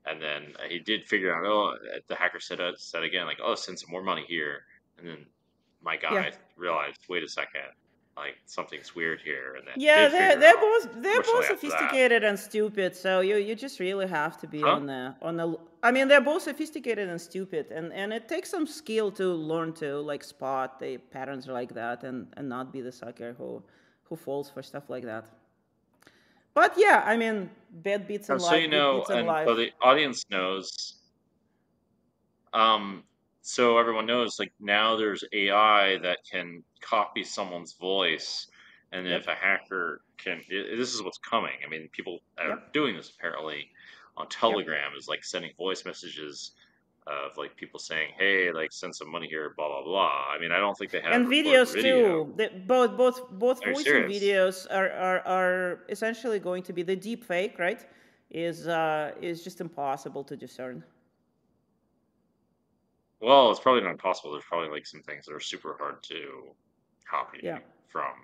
and then he did figure out. Oh, the hacker said again like, "Oh, send some more money here," and then my Yeah. guy realized, wait a second, like something's weird here, and then Yeah, did they're figure they're out. both they're both Fortunately, after that, sophisticated and stupid. So you just really have to be huh? on the. I mean, they're both sophisticated and stupid, and it takes some skill to learn to like spot the patterns like that, and not be the sucker who falls for stuff like that. But yeah, I mean, bad beats in So life, good beats in and so life. the audience knows. Um, so everyone knows, like now there's AI that can copy someone's voice, and if Yep, a hacker can, this is what's coming. I mean, people are yep, doing this apparently on yep. Telegram, is like sending voice messages of like people saying, "Hey, like send some money here," blah blah blah. I mean, I don't think they have And recorded videos video. too. Both Are you voice and serious? videos are essentially going to be the deep fake, right? Is just impossible to discern. Well, it's probably not impossible. There's probably like some things that are super hard to Yeah. copy from.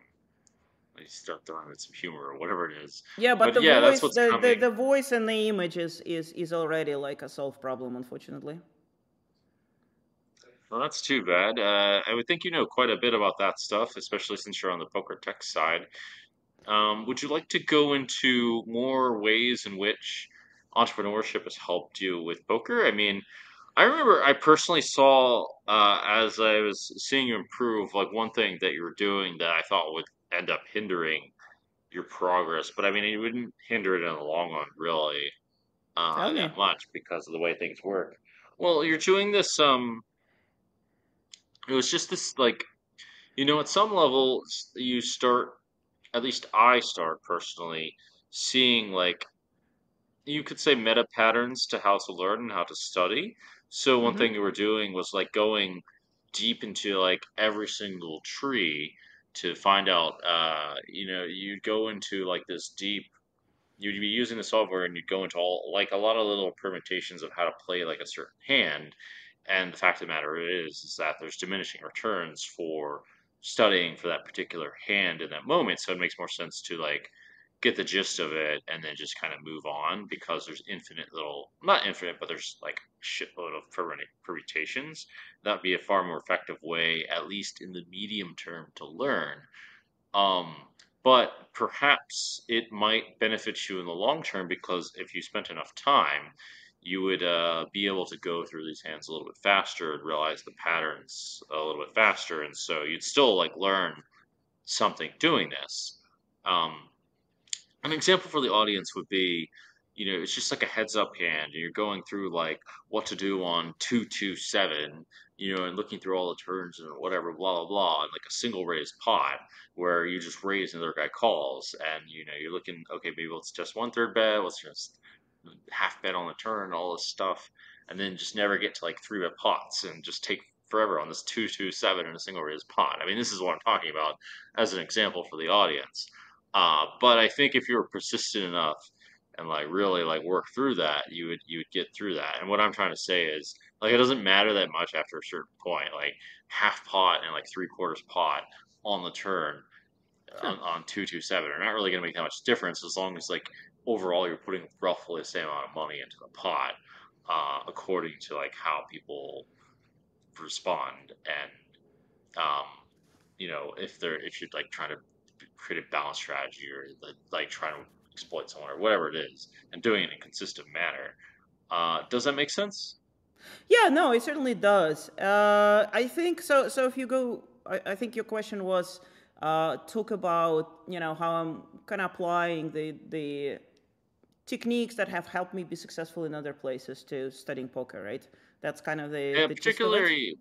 Like start throwing in some humor or whatever it is. Yeah, but But the yeah, that's voice, what's the coming. voice and the image is already like a solved problem, unfortunately. Well, that's too bad. I would think you know quite a bit about that stuff, especially since you're on the poker tech side. Would you like to go into more ways in which entrepreneurship has helped you with poker? I mean, I remember I personally saw as I was seeing you improve, like one thing that you were doing that I thought would end up hindering your progress, but I mean, it wouldn't hinder it in the long run, really, Tell me. that much because of the way things work. Well, you're doing this. It was just this like at some level you start. At least I start personally seeing like you could say meta patterns to how to learn and how to study. So one Mm-hmm. thing you were doing was like going deep into like every single tree to find out. You'd go into like this deep you'd be using the software and you'd go into all like a lot of little permutations of how to play like a certain hand. And the fact of the matter is that there's diminishing returns for studying for that particular hand in that moment. So it makes more sense to like get the gist of it and then just kind of move on because there's infinite little, not infinite, but there's like a shitload of permutations. That'd be a far more effective way, at least in the medium term, to learn. Um, but perhaps it might benefit you in the long term because if you spent enough time, you would be able to go through these hands a little bit faster and realize the patterns a little bit faster, and so you'd still like learn something doing this. Um, an example for the audience would be it's just like a heads up hand, and you're going through like what to do on 2-2-7, and looking through all the turns and whatever, blah blah blah, and like a single raise pot where you just raise and the other guy calls, and you're looking, okay, maybe let's just 1/3 bet, let's just half bet on the turn, all this stuff, and then just never get to like 3-bet pots and just take forever on this 2-2-7 in a single raise pot. I mean, this is what I'm talking about as an example for the audience. But I think if you were persistent enough and like really like work through that, you would get through that. And what I'm trying to say is like it doesn't matter that much after a certain point. Like half pot and like 3/4 pot on the turn Sure. on 2-2-7 are not really going to make that much difference as long as like overall you're putting roughly the same amount of money into the pot, according to like how people respond, and if you're like trying to create a balanced strategy or like trying to exploit someone or whatever it is, and doing it in a consistent manner. Does that make sense? Yeah, no, it certainly does. I think so. So if you go, I think your question was talk about how I'm kind of applying the techniques that have helped me be successful in other places to studying poker, right? That's kind of Yeah, the gist of it.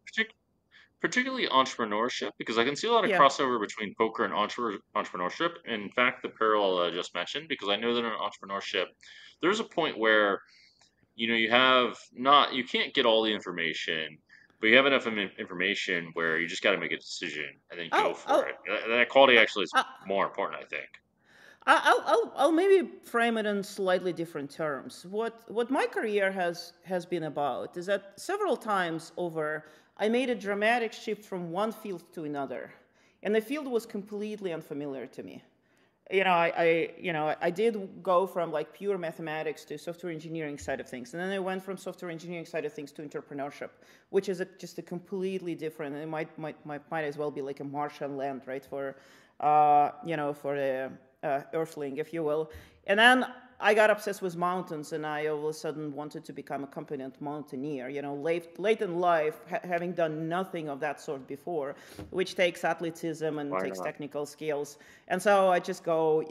particularly entrepreneurship, because I can see a lot of Yeah. crossover between poker and entrepreneurship. In fact, the parallel I just mentioned, because I know that in entrepreneurship, there's a point where you can't get all the information, but you have enough information where you just got to make a decision and then go for I'll it. That quality actually is I'll, more important, I think. I'll maybe frame it in slightly different terms. What my career has been about is that several times over, I made a dramatic shift from one field to another, and the field was completely unfamiliar to me. I did go from like pure mathematics to software engineering side of things, and then I went from software engineering side of things to entrepreneurship, which is just a completely different. It might as well be like a Martian land, right? For the earthling, if you will. And then I got obsessed with mountains, and I all of a sudden wanted to become a competent mountaineer. Late in life, having done nothing of that sort before, which takes athleticism and Why takes not? technical skills. And so I just go,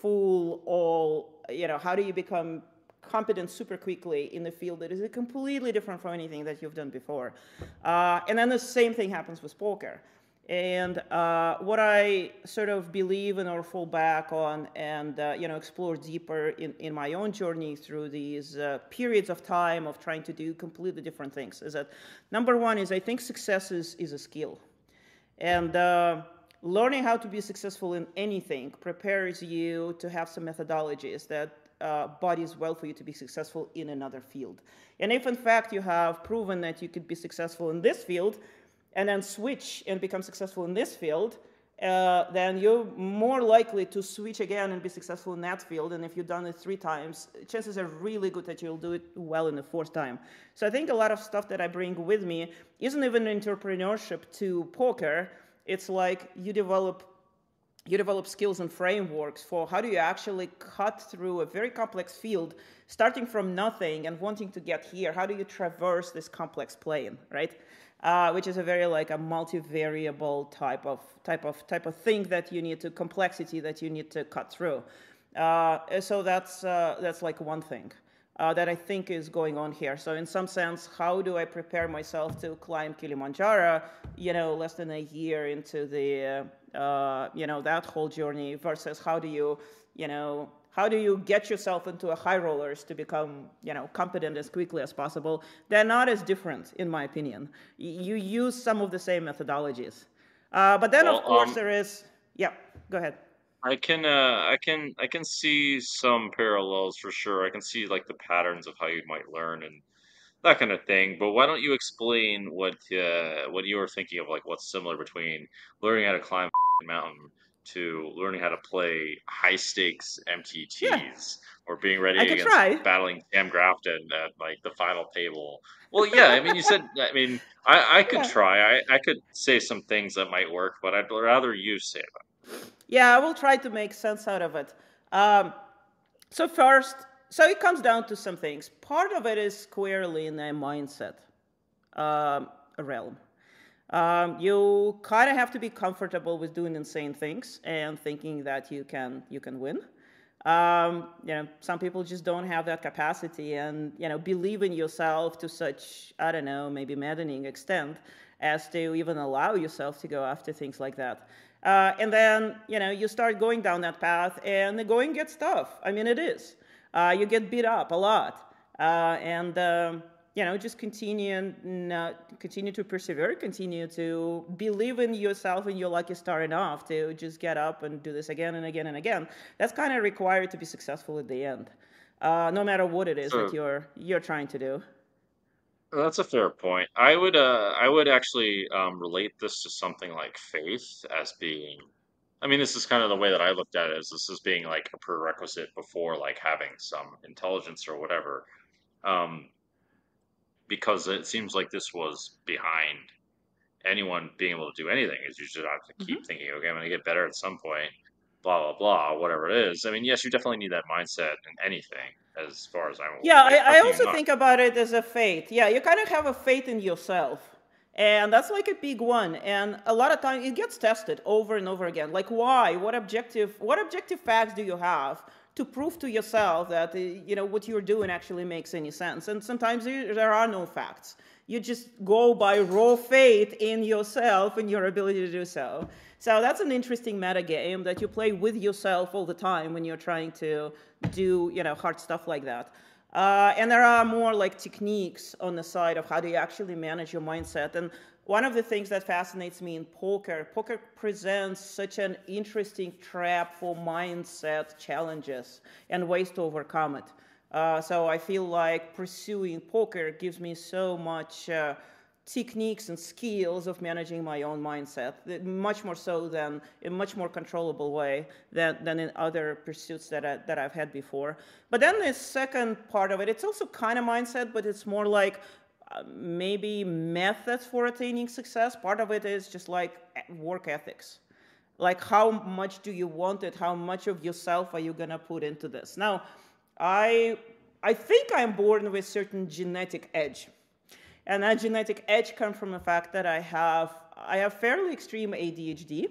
full all. How do you become competent super quickly in a field that is completely different from anything that you've done before? And then the same thing happens with poker. And what I sort of believe in or fall back on and explore deeper in my own journey through these periods of time of trying to do completely different things is that number one is I think success is a skill. And learning how to be successful in anything prepares you to have some methodologies that bodies well for you to be successful in another field. And if in fact you have proven that you could be successful in this field, and then switch and become successful in this field, then you're more likely to switch again and be successful in that field. And if you've done it 3 times, chances are really good that you'll do it well in the 4th time. So I think a lot of stuff that I bring with me isn't even entrepreneurship to poker. It's like you develop skills and frameworks for how do you actually cut through a very complex field, starting from nothing and wanting to get here. How do you traverse this complex plane, right? Which is a very like a multivariable type of thing that you need to complexity that you need to cut through. So that's like one thing that I think is going on here. So in some sense, how do I prepare myself to climb Kilimanjaro? Less than a year into the that whole journey versus how do you get yourself into a high rollers to become, competent as quickly as possible? They're not as different, in my opinion. You use some of the same methodologies. But then, of Well, course, there is... Yeah, go ahead. I can see some parallels for sure. I can see like the patterns of how you might learn and that kind of thing. But why don't you explain what you were thinking of, like what's similar between learning how to climb a mountain to learning how to play high stakes Yeah, MTTs or being I ready could against try. battling Sam Grafton at like the final table. Well, yeah, I mean, you said, I mean, I could Yeah. try. I could say some things that might work, but I'd rather you say them. Yeah, I will try to make sense out of it. Um, so first, so it comes down to some things. Part of it is squarely in a mindset realm. You kind of have to be comfortable with doing insane things and thinking that you can win. Some people just don't have that capacity and, believe in yourself to such, I don't know, maybe maddening extent as to even allow yourself to go after things like that. And then, you start going down that path and the going gets tough. I mean, it is. You get beat up a lot. Just continue to persevere, continue to believe in yourself, and you're lucky starting off to just get up and do this again and again and again. That's kind of required to be successful at the end, no matter what it is that So you're trying to do. that's a fair point. I would actually relate this to something like faith as being. I mean, this is kind of the way that I looked at it, is this as being like a prerequisite before like having some intelligence or whatever. Um, because it seems like this was behind anyone being able to do anything. Is you just have to keep Hmm. thinking, okay, I'm going to get better at some point, blah blah blah, whatever it is. I mean, yes, you definitely need that mindset in anything, as far as I'm Yeah, like. How I can you also not? think about it as a faith. Yeah, you kind of have a faith in yourself. And that's like a big one. And a lot of times it gets tested over and over again. Like why? What objective facts do you have to prove to yourself that what you're doing actually makes any sense? And sometimes there are no facts. You just go by raw faith in yourself and your ability to do so. So that's an interesting meta game that you play with yourself all the time when you're trying to do hard stuff like that. And there are more like techniques on the side of how do you actually manage your mindset. And one of the things that fascinates me in poker presents such an interesting trap for mindset challenges and ways to overcome it. So I feel like pursuing poker gives me so much techniques and skills of managing my own mindset, much more so than in much more controllable way than in other pursuits that I've had before. But then the second part of it, it's also kind of mindset, but it's more like maybe methods for attaining success. Part of it is just like work ethics. Like how much do you want it? How much of yourself are you gonna put into this? Now, I I think I'm born with certain genetic edge. And that genetic edge comes from the fact that I have fairly extreme ADHD,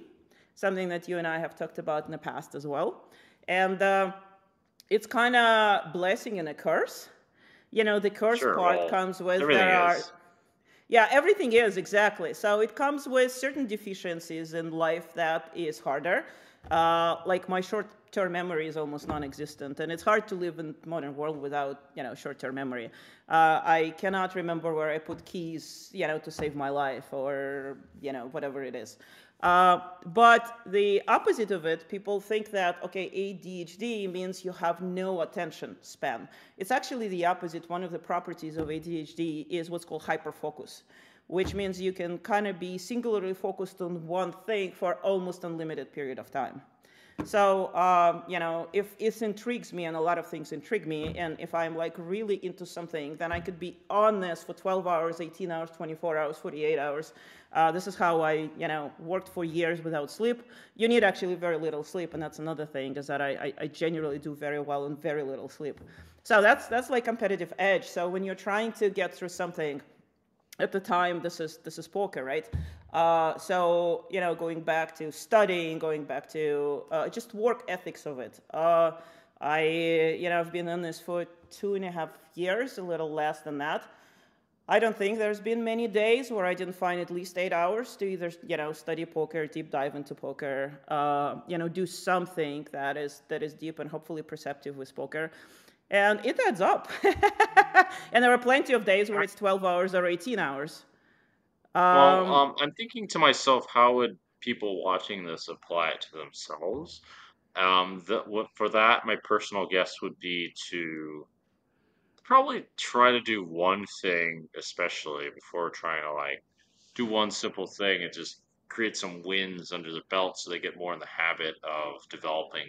something that you and I have talked about in the past as well. And it's kind of blessing and a curse. The curse Sure. part Well, comes with everything there are is. yeah, everything is exactly. So it comes with certain deficiencies in life that is harder. Like my short-term memory is almost non-existent, and it's hard to live in the modern world without, short-term memory. I cannot remember where I put keys, to save my life or, whatever it is. But the opposite of it, people think that, okay, ADHD means you have no attention span. It's actually the opposite. One of the properties of ADHD is what's called hyperfocus, which means you can kind of be singularly focused on one thing for almost unlimited period of time. So, if it intrigues me, and a lot of things intrigue me, and if I'm like really into something, then I could be on this for 12 hours, 18 hours, 24 hours, 48 hours. This is how I, worked for years without sleep. You need actually very little sleep, and that's another thing, is that I genuinely do very well in very little sleep. So that's like competitive edge. So when you're trying to get through something, at the time, this is poker, right? So going back to studying, going back to just work ethics of it. I've been in this for 2.5 years, a little less than that. I don't think there's been many days where I didn't find at least 8 hours to either study poker, deep dive into poker, do something that is deep and hopefully perceptive with poker. And it adds up. And there are plenty of days where it's 12 hours or 18 hours. Well, Um, I'm thinking to myself, how would people watching this apply it to themselves? For that, my personal guess would be to probably try to do one thing, especially before trying to like do one simple thing and just create some wins under the belt so they get more in the habit of developing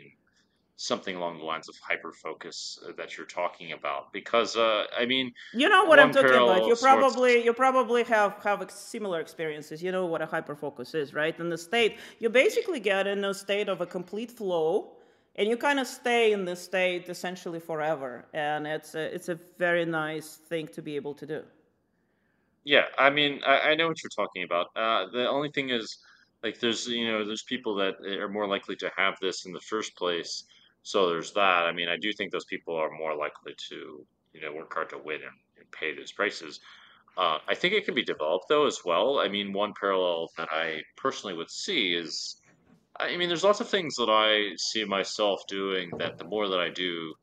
something along the lines of hyper focus that you're talking about. Because I mean, you know what I'm one talking about. parallel You of sorts. probably you probably have similar experiences. You know what a hyperfocus is, right? In the state, you basically get in a state of a complete flow, and you kind of stay in this state essentially forever. And it's a very nice thing to be able to do. Yeah, I mean, I know what you're talking about. The only thing is, like, there's people that are more likely to have this in the first place, So there's that. I mean, I do think those people are more likely to, work hard to win and pay those prices. I think it can be developed though as well. I mean, one parallel that I personally would see is, I mean, there's lots of things that I see myself doing that the more that I do,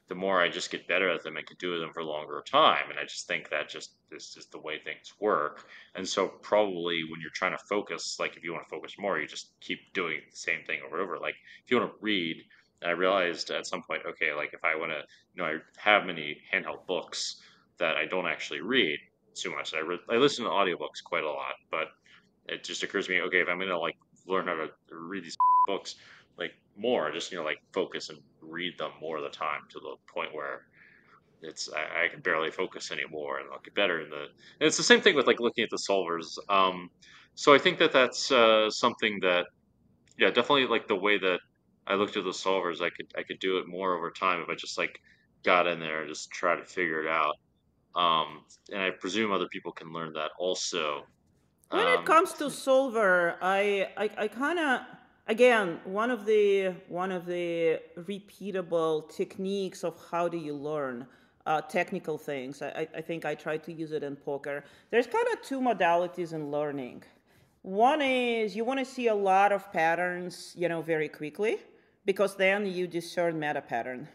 the more I just get better at them and can do them for a longer time. And I just think that just is just the way things work. And so probably when you're trying to focus, like if you want to focus more, you just keep doing the same thing over and over. Like if you want to read, and I realized at some point, okay, like if I want to, I have many handheld books that I don't actually read too much. I listen to audiobooks quite a lot, but it just occurs to me, okay, if I'm gonna like learn how to read these books like more, just like focus and read them more of the time to the point where I can barely focus anymore, and I'll get better in the. And it's the same thing with like looking at the solvers. So I think that that's something that, yeah, definitely like the way that I looked at the solvers, I could do it more over time if I just like got in there and just try to figure it out. And I presume other people can learn that also. When it comes to solver, I kind of, again, one of the repeatable techniques of how do you learn technical things. I think I try to use it in poker. There's kind of two modalities in learning. One is you want to see a lot of patterns, very quickly, because then you discern meta pattern.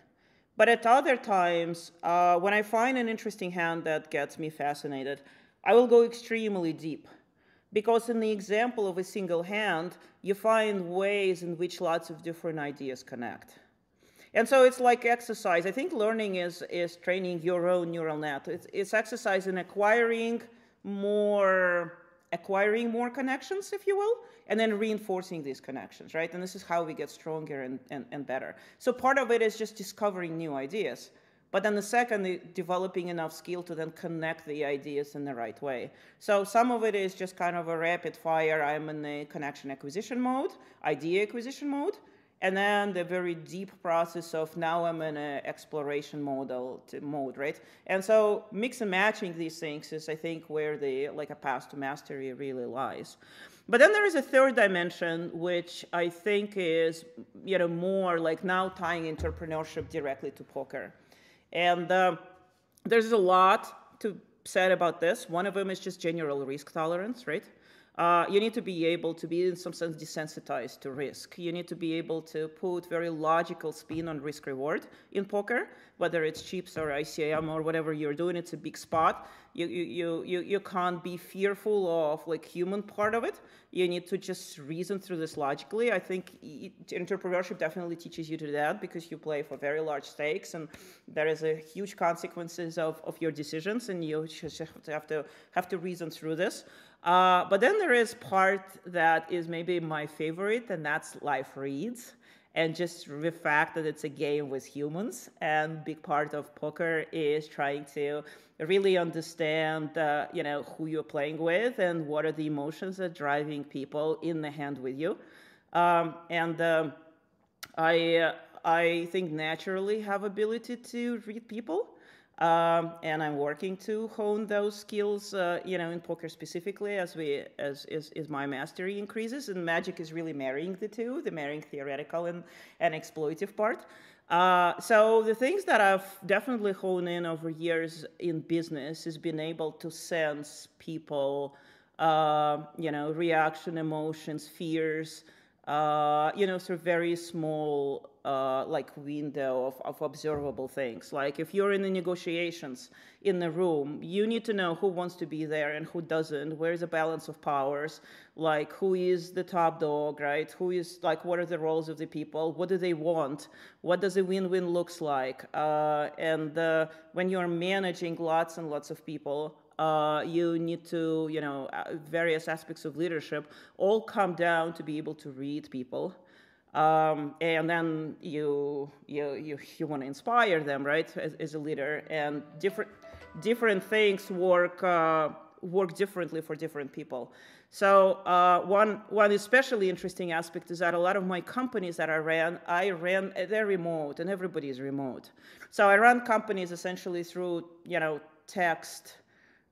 But at other times, when I find an interesting hand that gets me fascinated, I will go extremely deep. Because in the example of a single hand, you find ways in which lots of different ideas connect. And so it's like exercise. I think learning is training your own neural net. It's exercise in acquiring more connections, if you will, and then reinforcing these connections, right? And this is how we get stronger and better. So part of it is just discovering new ideas. But then the second, developing enough skill to then connect the ideas in the right way. So some of it is just kind of a rapid fire. I'm in the connection acquisition mode, idea acquisition mode. And then the very deep process of now I'm in an exploration mode, right? And so mix and matching these things is, I think, where a path to mastery really lies. But then there is a third dimension, which I think is, more like now tying entrepreneurship directly to poker. And there's a lot to said about this. One of them is just general risk tolerance, right? You need to be able to be, in some sense, desensitized to risk. You need to be able to put very logical spin on risk-reward in poker, whether it's chips or ICM or whatever you're doing. It's a big spot. You can't be fearful of like human part of it. You need to just reason through this logically. I think entrepreneurship definitely teaches you to that, because you play for very large stakes and there is a huge consequences of your decisions, and you just have to reason through this. But then there is part that is maybe my favorite, and that's life reads. And just the fact that it's a game with humans, and big part of poker is trying to really understand, who you're playing with and what are the emotions that are driving people in the hand with you. I think naturally have ability to read people. And I'm working to hone those skills, in poker specifically as my mastery increases. And Magic is really marrying the two, marrying theoretical and exploitive part. So the things that I've definitely honed in over years in business is being able to sense people, reaction, emotions, fears, through very small, window of observable things. Like if you're in the negotiations in the room, you need to know who wants to be there and who doesn't. Where's the balance of powers? Like who is the top dog, right? Who is what are the roles of the people? What do they want? What does a win-win looks like? And when you're managing lots and lots of people, you need to, various aspects of leadership all come down to be able to read people. And then you want to inspire them, right, as a leader. And different things work differently for different people. So one especially interesting aspect is that a lot of my companies that I ran, they're remote, and everybody is remote. So I run companies essentially through, text.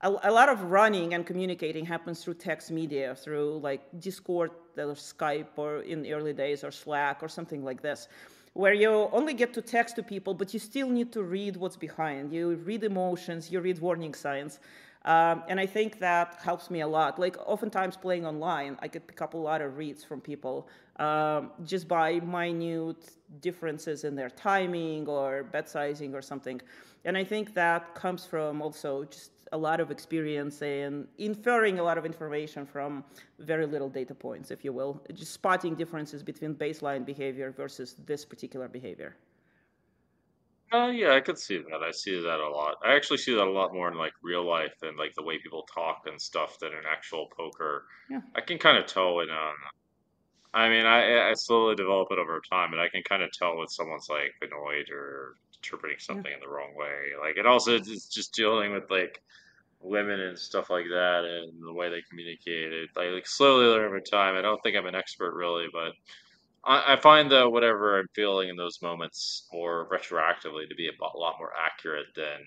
A lot of running and communicating happens through text media, through like Discord or Skype, or in the early days, or Slack or something like this. where you only get to text to people, but you still need to read what's behind. You read emotions, you read warning signs. And I think that helps me a lot. Like oftentimes playing online, I could pick up a lot of reads from people just by minute differences in their timing or bet sizing or something. And I think that comes from also just a lot of experience and inferring a lot of information from very little data points, if you will, just spotting differences between baseline behavior versus this particular behavior. Yeah, I could see that. I see that a lot. I actually see that a lot more in like real life and like the way people talk and stuff than in actual poker. Yeah. I can kind of tell when I mean, I slowly develop it over time, and I can kind of tell when someone's like annoyed or interpreting Yeah. something in the wrong way. Like, it also is just dealing with like women and stuff like that, and the way they communicate. It like slowly learn over time. I don't think I'm an expert really, but I find that whatever I'm feeling in those moments more retroactively to be a lot more accurate than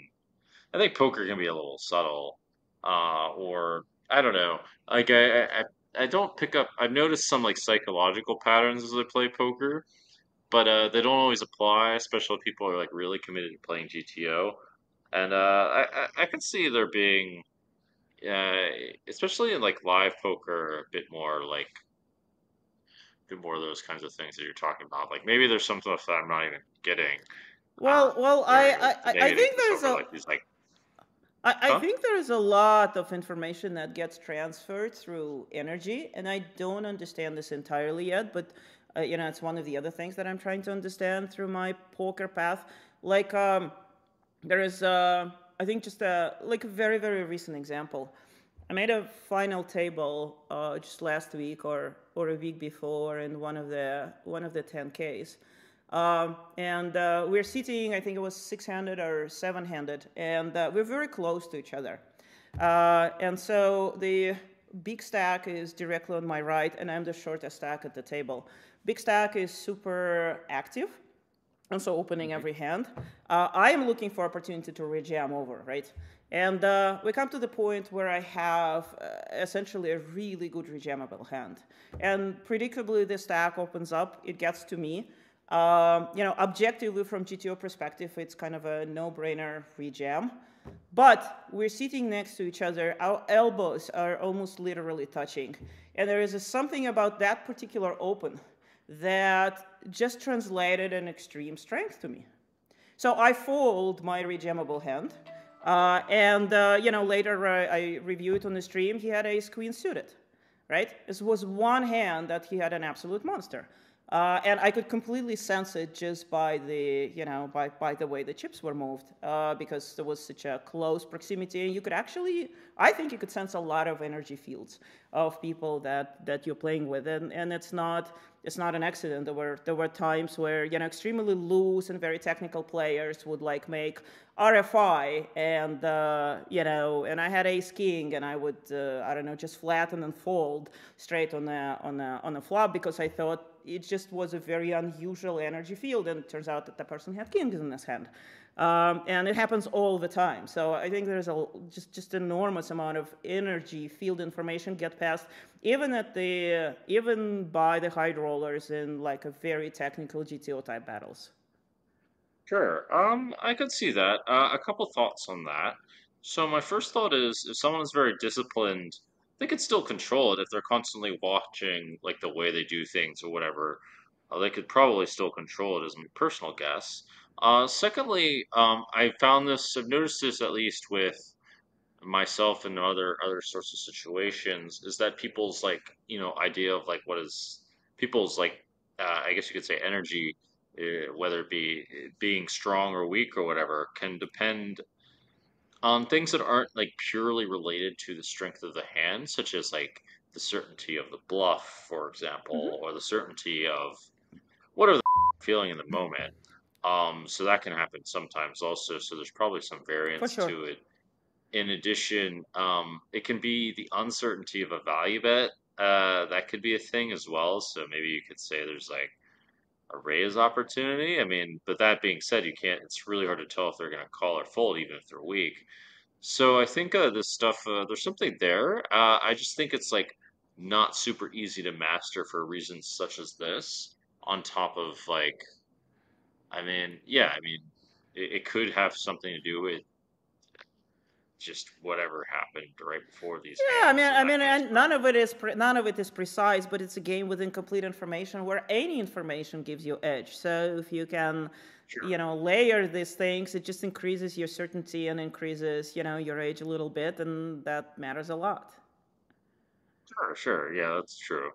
I think poker can be a little subtle, or I don't know. Like I don't pick up. I've noticed some like psychological patterns as I play poker, but they don't always apply, especially if people are like really committed to playing GTO. And I can see there being, uh, especially in like live poker, a bit more of those kinds of things that you're talking about. Like maybe there's some stuff that I'm not even getting. Well, Where maybe I they think just there's over a like these like, I huh? think there is a lot of information that gets transferred through energy, and I don't understand this entirely yet. But it's one of the other things that I'm trying to understand through my poker path. Like, there is, I think, just like a very very recent example. I made a final table just last week or a week before in one of the 10Ks. And we're sitting, I think it was six-handed or seven-handed, and we're very close to each other. And so the big stack is directly on my right, and I'm the shortest stack at the table. Big stack is super active, and so opening every hand. I am looking for opportunity to rejam over, right? And we come to the point where I have essentially a really good rejammable hand. And predictably, the stack opens up, it gets to me. Objectively from GTO perspective, it's kind of a no-brainer rejam. But we're sitting next to each other. Our elbows are almost literally touching. And there is something about that particular open that just translated an extreme strength to me. So I fold my rejammable hand. Later I review it on the stream. He had ace queen suited, right? This was one hand that he had an absolute monster. And I could completely sense it just by the, by the way the chips were moved, because there was such a close proximity. And you could actually, I think you could sense a lot of energy fields of people that you're playing with. And it's not an accident. There were times where, extremely loose and very technical players would like make RFI and, and I had ace king and I would, just flatten and fold straight on the flop because I thought it just was a very unusual energy field, and it turns out that the person had kings in his hand. And it happens all the time. So I think there's just enormous amount of energy field information get passed, even by the high rollers in like a very technical GTO type battles. Sure. I could see that. A couple thoughts on that. So my first thought is, if someone is very disciplined, they could still control it if they're constantly watching like the way they do things or whatever. They could probably still control it, as my personal guess. Secondly, I've noticed this at least with myself and other sorts of situations, is that people's like idea of like what is people's like I guess you could say energy, whether it be being strong or weak or whatever, can depend on things that aren't like purely related to the strength of the hand, such as like the certainty of the bluff, for example, or the certainty of whatever the feeling in the moment. So that can happen sometimes also. So there's probably some For variance sure. to it. In addition, it can be the uncertainty of a value bet. That could be a thing as well. So maybe you could say there's like a raise opportunity. I mean, but that being said, you can't. It's really hard to tell if they're going to call or fold, even if they're weak. So I think this stuff, there's something there. I just think it's like not super easy to master for reasons such as this. On top of like I mean, yeah, I mean, it could have something to do with just whatever happened right before these Yeah, hands and that kind of and stuff. none of it is precise, but it's a game with incomplete information where any information gives you edge. So if you can, Sure. layer these things, it just increases your certainty and increases, your edge a little bit, and that matters a lot. Sure, sure. Yeah, that's true.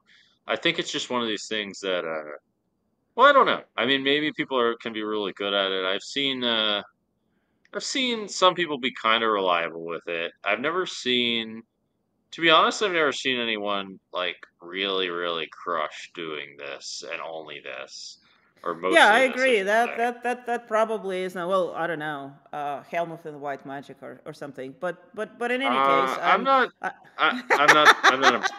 I think it's just one of these things that, well, I don't know. I mean, maybe people can be really good at it. I've seen some people be kind of reliable with it. I've never seen, to be honest, I've never seen anyone like really, really crush doing this and only this, or Yeah, I mostly this, I agree. should say. That probably is now. Well, I don't know, Helmuth and White Magic or something. But in any case, I'm not. I, I'm not. I'm not.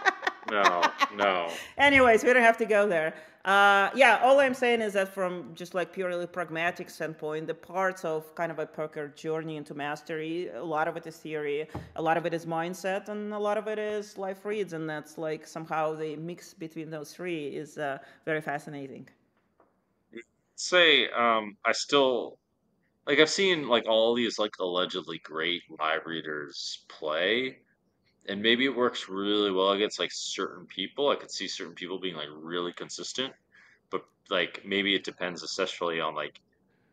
No, no. anyways, we don't have to go there. Yeah, all I'm saying is that from just like purely pragmatic standpoint, the parts of kind of a poker journey into mastery, a lot of it is theory, a lot of it is mindset, and a lot of it is life reads, and that's like somehow the mix between those three is very fascinating. Say, I still like. I've seen like all these like allegedly great live readers play, and maybe it works really well against like certain people. I could see certain people being like really consistent, but like maybe it depends especially on like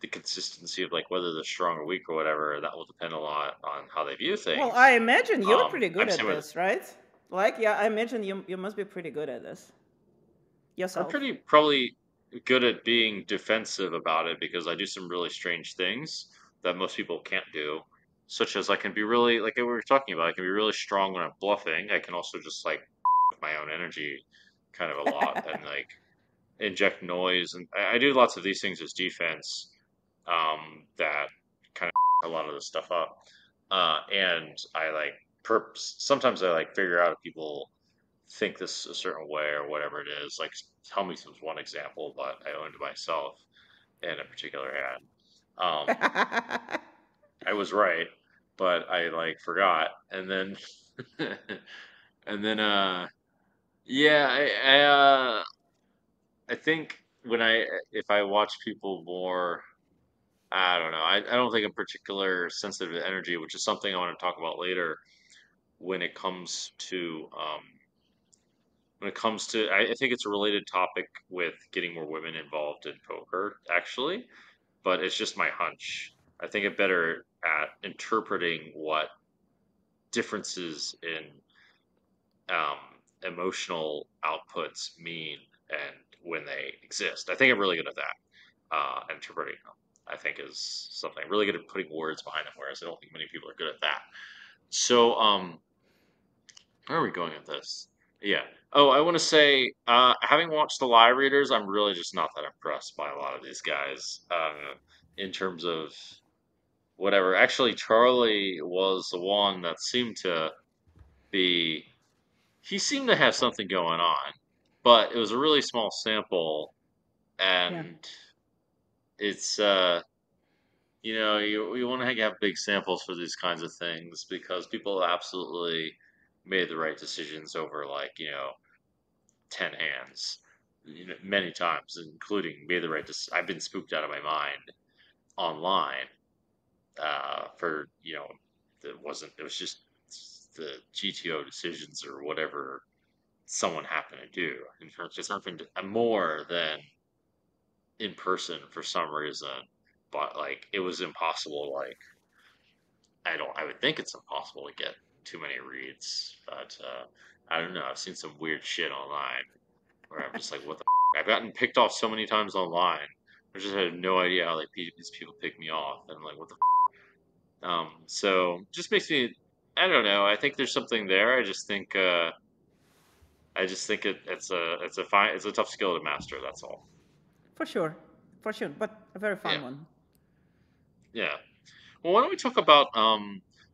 the consistency of like whether they're strong or weak or whatever. That will depend a lot on how they view Well, I things. imagine you're pretty good I've at seen with this, right? Like, yeah, I imagine you must be pretty good at this I'm yourself. pretty probably good at being defensive about it because I do some really strange things that most people can't do, such as I can be really like we were talking about. I can be really strong when I'm bluffing. I can also just like with my own energy kind of a lot and like inject noise, and I do lots of these things as defense that kind of a lot of this stuff up. And I like sometimes I like figure out if people think this a certain way or whatever it is. Like tell me some one example, but I owned myself in a particular hand. I was right, but I like forgot, and then and then yeah, I think when if I watch people more, I don't know. I don't think I'm particular sensitive to energy, which is something I want to talk about later when it comes to I think it's a related topic with getting more women involved in poker, actually, but it's just my hunch. I think I'm better at interpreting what differences in um, emotional outputs mean and when they exist. I think I'm really good at that. Interpreting them, I think, is something I'm really good at putting words behind them, whereas I don't think many people are good at that. So, where are we going with this? Yeah. Oh, I want to say, having watched the live readers, I'm really just not that impressed by a lot of these guys in terms of whatever. Actually, Charlie was the one that seemed to be, he seemed to have something going on, but it was a really small sample, Yeah. and it's, you want to have big samples for these kinds of things because people absolutely made the right decisions over like, 10 hands, many times, including made the right decision. I've been spooked out of my mind online for, it was just the GTO decisions or whatever someone happened to do. In terms, it's nothing more than in person for some reason, but like it was impossible. Like I would think it's impossible to get too many reads, but I don't know. I've seen some weird shit online where I'm just like, what the? I've gotten picked off so many times online. I just had no idea how like these people pick me off, and I'm like, what the? So just makes me. I don't know. I think there's something there. I just think it's a tough skill to master. That's all. For sure. For sure. But a very Yeah, fun one. yeah. Well, why don't we talk about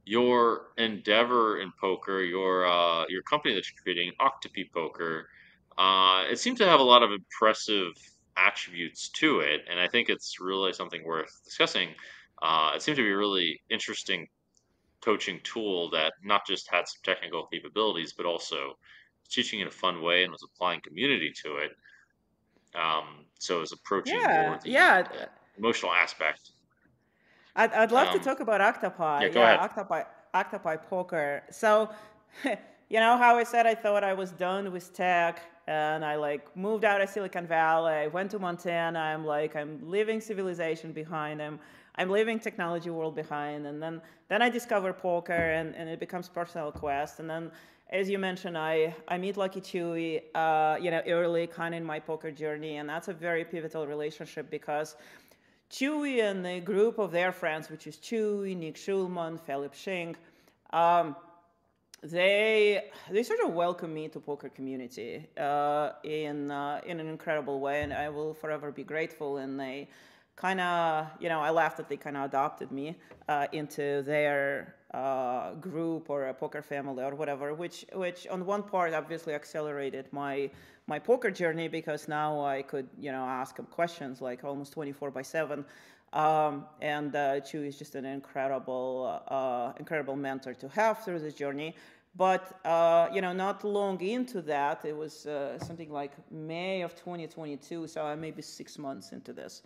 your endeavor in poker, your company that you're creating, Octopi Poker. It seems to have a lot of impressive attributes to it, and I think it's really something worth discussing. It seems to be a really interesting coaching tool that not just had some technical capabilities, but also teaching in a fun way and was applying community to it. So it was approaching more Yeah. Yeah. emotional aspect. I'd love to talk about Octopi. Yeah, go ahead. Octopi Poker. So, you know how I said I thought I was done with tech, and I like moved out of Silicon Valley, went to Montana. I'm leaving civilization behind. I'm leaving technology world behind, and then I discover poker, and it becomes personal quest. And then, as you mentioned, I meet LuckyChewy, early kind of in my poker journey, and that's a very pivotal relationship because Chewy and a group of their friends, which is Chewy, Nick Schulman, Livschitz, they sort of welcome me to poker community in an incredible way, and I will forever be grateful. And they kind of, I laughed that they kind of adopted me into their group or a poker family or whatever, which on one part obviously accelerated my poker journey because now I could, ask them questions like almost 24/7. And Chu is just an incredible mentor to have through this journey. But, not long into that, it was something like May of 2022, so I'm maybe 6 months into this.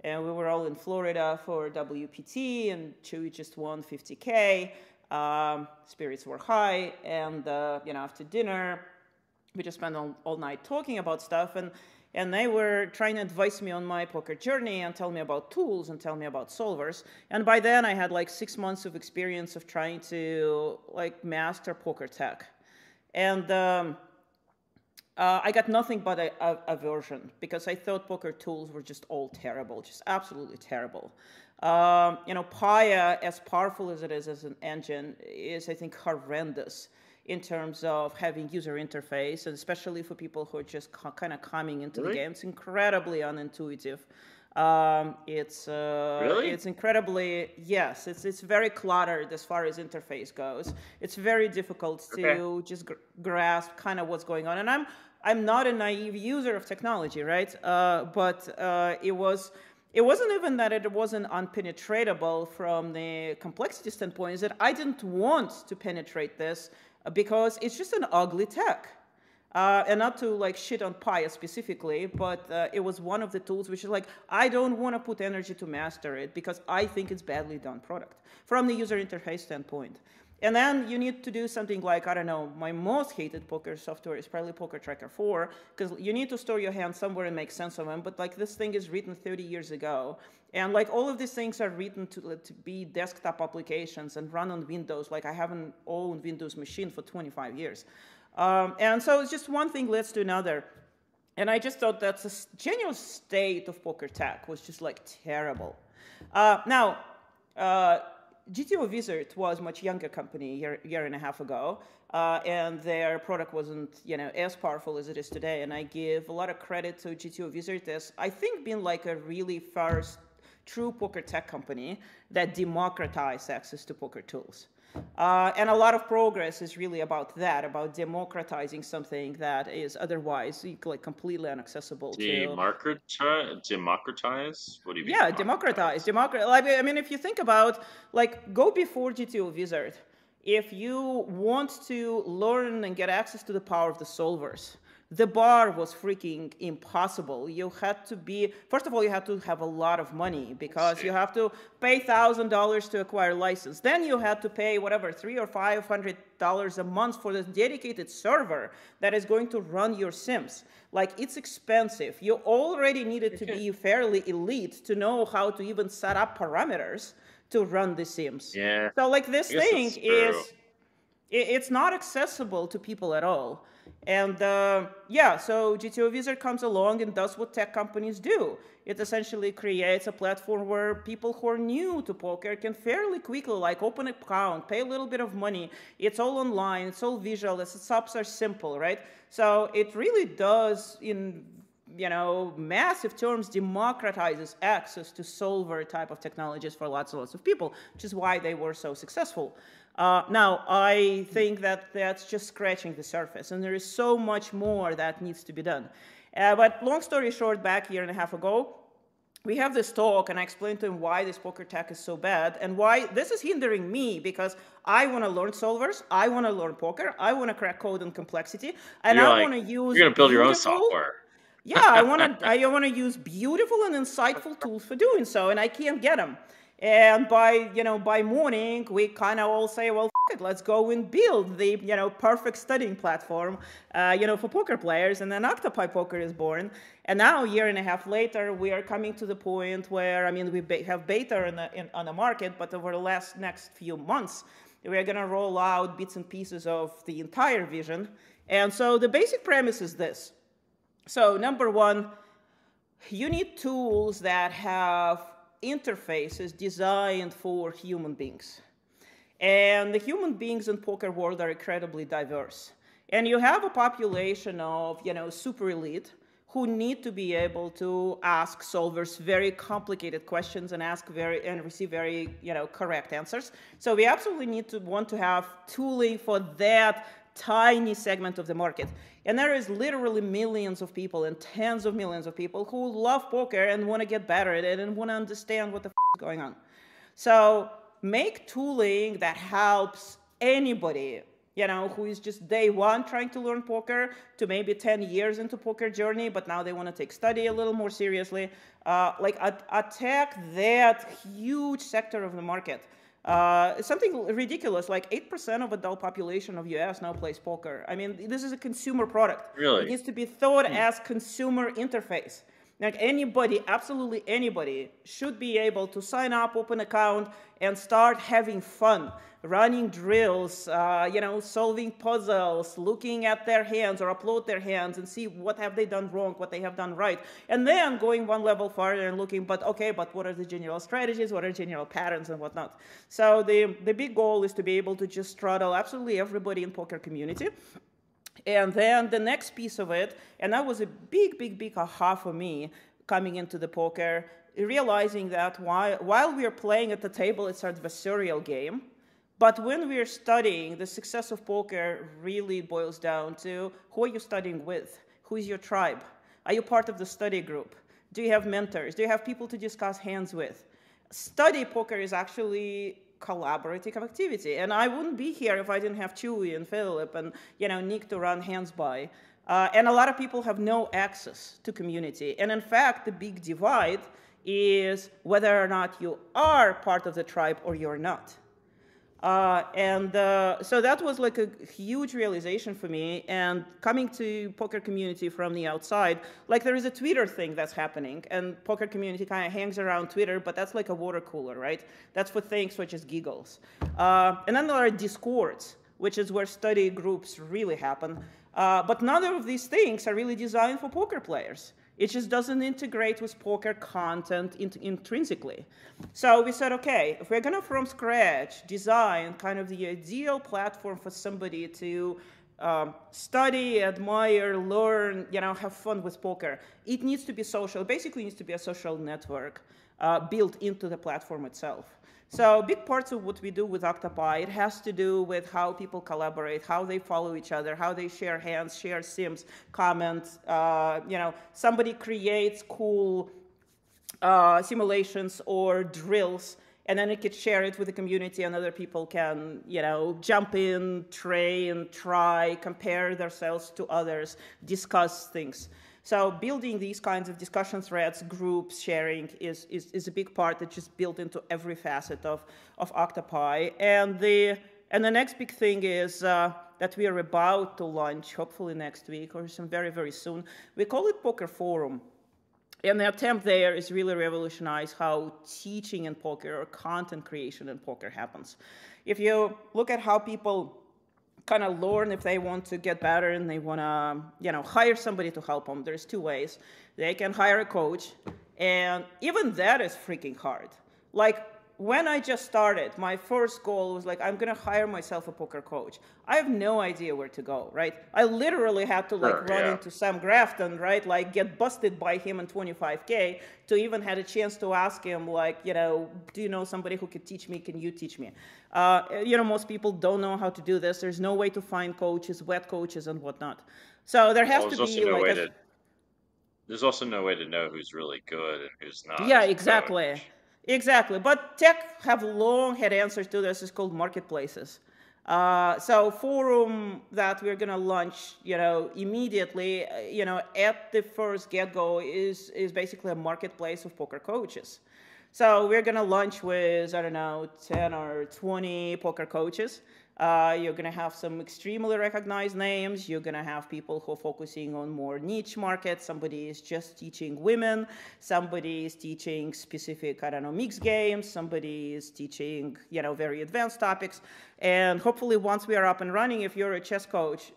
And we were all in Florida for WPT, and Chewy just won $50K. Spirits were high, and, after dinner, we just spent all night talking about stuff, and they were trying to advise me on my poker journey and tell me about tools and tell me about solvers. And by then I had like 6 months of experience of trying to like master poker tech. And I got nothing but aversion because I thought poker tools were just all terrible, just absolutely terrible. Paya, as powerful as it is as an engine, is I think horrendous in terms of having user interface, and especially for people who are just kind of coming into the game. It's incredibly unintuitive. It's incredibly, yes, it's very cluttered as far as interface goes. It's very difficult to just grasp kind of what's going on. And I'm not a naive user of technology, right? But it wasn't even that it wasn't unpenetratable from the complexity standpoint, is that I didn't want to penetrate this because it's just an ugly tech. And not to like shit on Paya specifically, but it was one of the tools which is like, I don't want to put energy to master it because I think it's badly done product from the user interface standpoint. And then you need to do something like, I don't know, my most hated poker software is probably Poker Tracker 4, because you need to store your hand somewhere and make sense of them. But like this thing is written 30 years ago. And like all of these things are written to be desktop applications and run on Windows. Like I haven't owned Windows machine for 25 years. And so it's just one thing leads to another. And I just thought that's a genuine state of poker tech was just like terrible. Now, GTO Wizard was a much younger company year and a half ago, and their product wasn't as powerful as it is today. And I give a lot of credit to GTO Wizard as I think being like a really first true poker tech company that democratized access to poker tools. And a lot of progress is really about that, about democratizing something that is otherwise like completely inaccessible. Democratize? What do you mean? Yeah, democratize. I mean, if you think about, like, go before GTO Wizard. If you want to learn and get access to the power of the solvers, the bar was freaking impossible. You had to be, first of all, you had to have a lot of money because you have to pay $1,000 to acquire a license. Then you had to pay whatever, $300 or $500 a month for the dedicated server that is going to run your sims. Like, it's expensive. You already needed to be fairly elite to know how to even set up parameters to run the sims. Yeah. So like this thing it's not accessible to people at all. And so GTO Wizard comes along and does what tech companies do. It essentially creates a platform where people who are new to poker can fairly quickly like open an account, pay a little bit of money. It's all online, it's all visual, the setups are simple, right? So it really does, in massive terms, democratizes access to solver type of technologies for lots and lots of people, which is why they were so successful. Now, I think that that's just scratching the surface, and there is so much more that needs to be done. But long story short, back a year and a half ago, we have this talk, and I explained to him why this poker tech is so bad and why this is hindering me, because I want to learn solvers, I want to learn poker, I want to crack code and complexity, and I want to use you're going to build your own software. Yeah, I wanna use beautiful and insightful tools for doing so, and I can't get them. And by morning, we kind of all say, well, f it, let's go and build the perfect studying platform, for poker players. And then Octopi Poker is born. And now, a year and a half later, we are coming to the point where, I mean, we have beta on the market, but over the next few months, we are going to roll out bits and pieces of the entire vision. And so the basic premise is this. So number one, you need tools that have interfaces designed for human beings. And the human beings in poker world are incredibly diverse. And you have a population of, super elite who need to be able to ask solvers very complicated questions and receive very, correct answers. So we absolutely want to have tooling for that tiny segment of the market. And there is literally millions of people and tens of millions of people who love poker and want to get better at it and want to understand what the is going on. So make tooling that helps anybody, who is just day one trying to learn poker to maybe 10 years into poker journey, but now they want to take study a little more seriously. Attack that huge sector of the market. Something ridiculous, like 8% of adult population of US now plays poker. I mean, this is a consumer product. Really? It needs to be thought as consumer interface. Like anybody, absolutely anybody, should be able to sign up, open an account, and start having fun, running drills, solving puzzles, looking at their hands or upload their hands and see what have they done wrong, what they have done right, and then going one level farther and looking, but what are the general strategies, what are general patterns and whatnot. So the big goal is to be able to just straddle absolutely everybody in poker community. And then the next piece of it, and that was a big aha for me coming into the poker, realizing that while we are playing at the table, it's an adversarial game. But when we are studying, the success of poker really boils down to who are you studying with? Who is your tribe? Are you part of the study group? Do you have mentors? Do you have people to discuss hands with? Study poker is actually collaborative activity. And I wouldn't be here if I didn't have Chewy and Philip and Nick to run hands by. And a lot of people have no access to community. And in fact, the big divide is whether or not you are part of the tribe or you're not. So that was like a huge realization for me. And coming to poker community from the outside, like there is a Twitter thing that's happening, and poker community kind of hangs around Twitter, but that's like a water cooler, right? That's for things such as giggles. And then there are Discords, which is where study groups really happen. But none of these things are really designed for poker players. It just doesn't integrate with poker content intrinsically. So we said, okay, if we're going to from scratch design kind of the ideal platform for somebody to study, admire, learn, have fun with poker, it needs to be social. Basically, it needs to be a social network built into the platform itself. So big parts of what we do with Octopi, it has to do with how people collaborate, how they follow each other, how they share hands, share sims, comments. Somebody creates cool simulations or drills, and then it can share it with the community, and other people can, jump in, train, try, compare themselves to others, discuss things. So building these kinds of discussion threads, groups, sharing is a big part that's just built into every facet of Octopi. And the next big thing is that we are about to launch, hopefully next week or very, very soon. We call it Poker Forum. And the attempt there is really revolutionize how teaching in poker or content creation in poker happens. If you look at how people kind of learn if they want to get better and they want to, hire somebody to help them, there's two ways. They can hire a coach, and even that is freaking hard. Like, when I just started, my first goal was like, I'm going to hire myself a poker coach. I have no idea where to go, right? I literally had to run into Sam Grafton, right? Like get busted by him in 25K to even had a chance to ask him like, do you know somebody who could teach me? Can you teach me? Most people don't know how to do this. There's no way to find coaches, wet coaches and whatnot. So there has to be like there's also no way to know who's really good and who's not. Yeah, exactly. Exactly, but tech have long had answers to this. It's called marketplaces. So forum that we're going to launch, immediately, at the first get-go is basically a marketplace of poker coaches. So we're going to launch with, 10 or 20 poker coaches. You're going to have some extremely recognized names. You're going to have people who are focusing on more niche markets. Somebody is just teaching women. Somebody is teaching specific, mixed games. Somebody is teaching, very advanced topics. And hopefully once we are up and running, if you're a chess coach,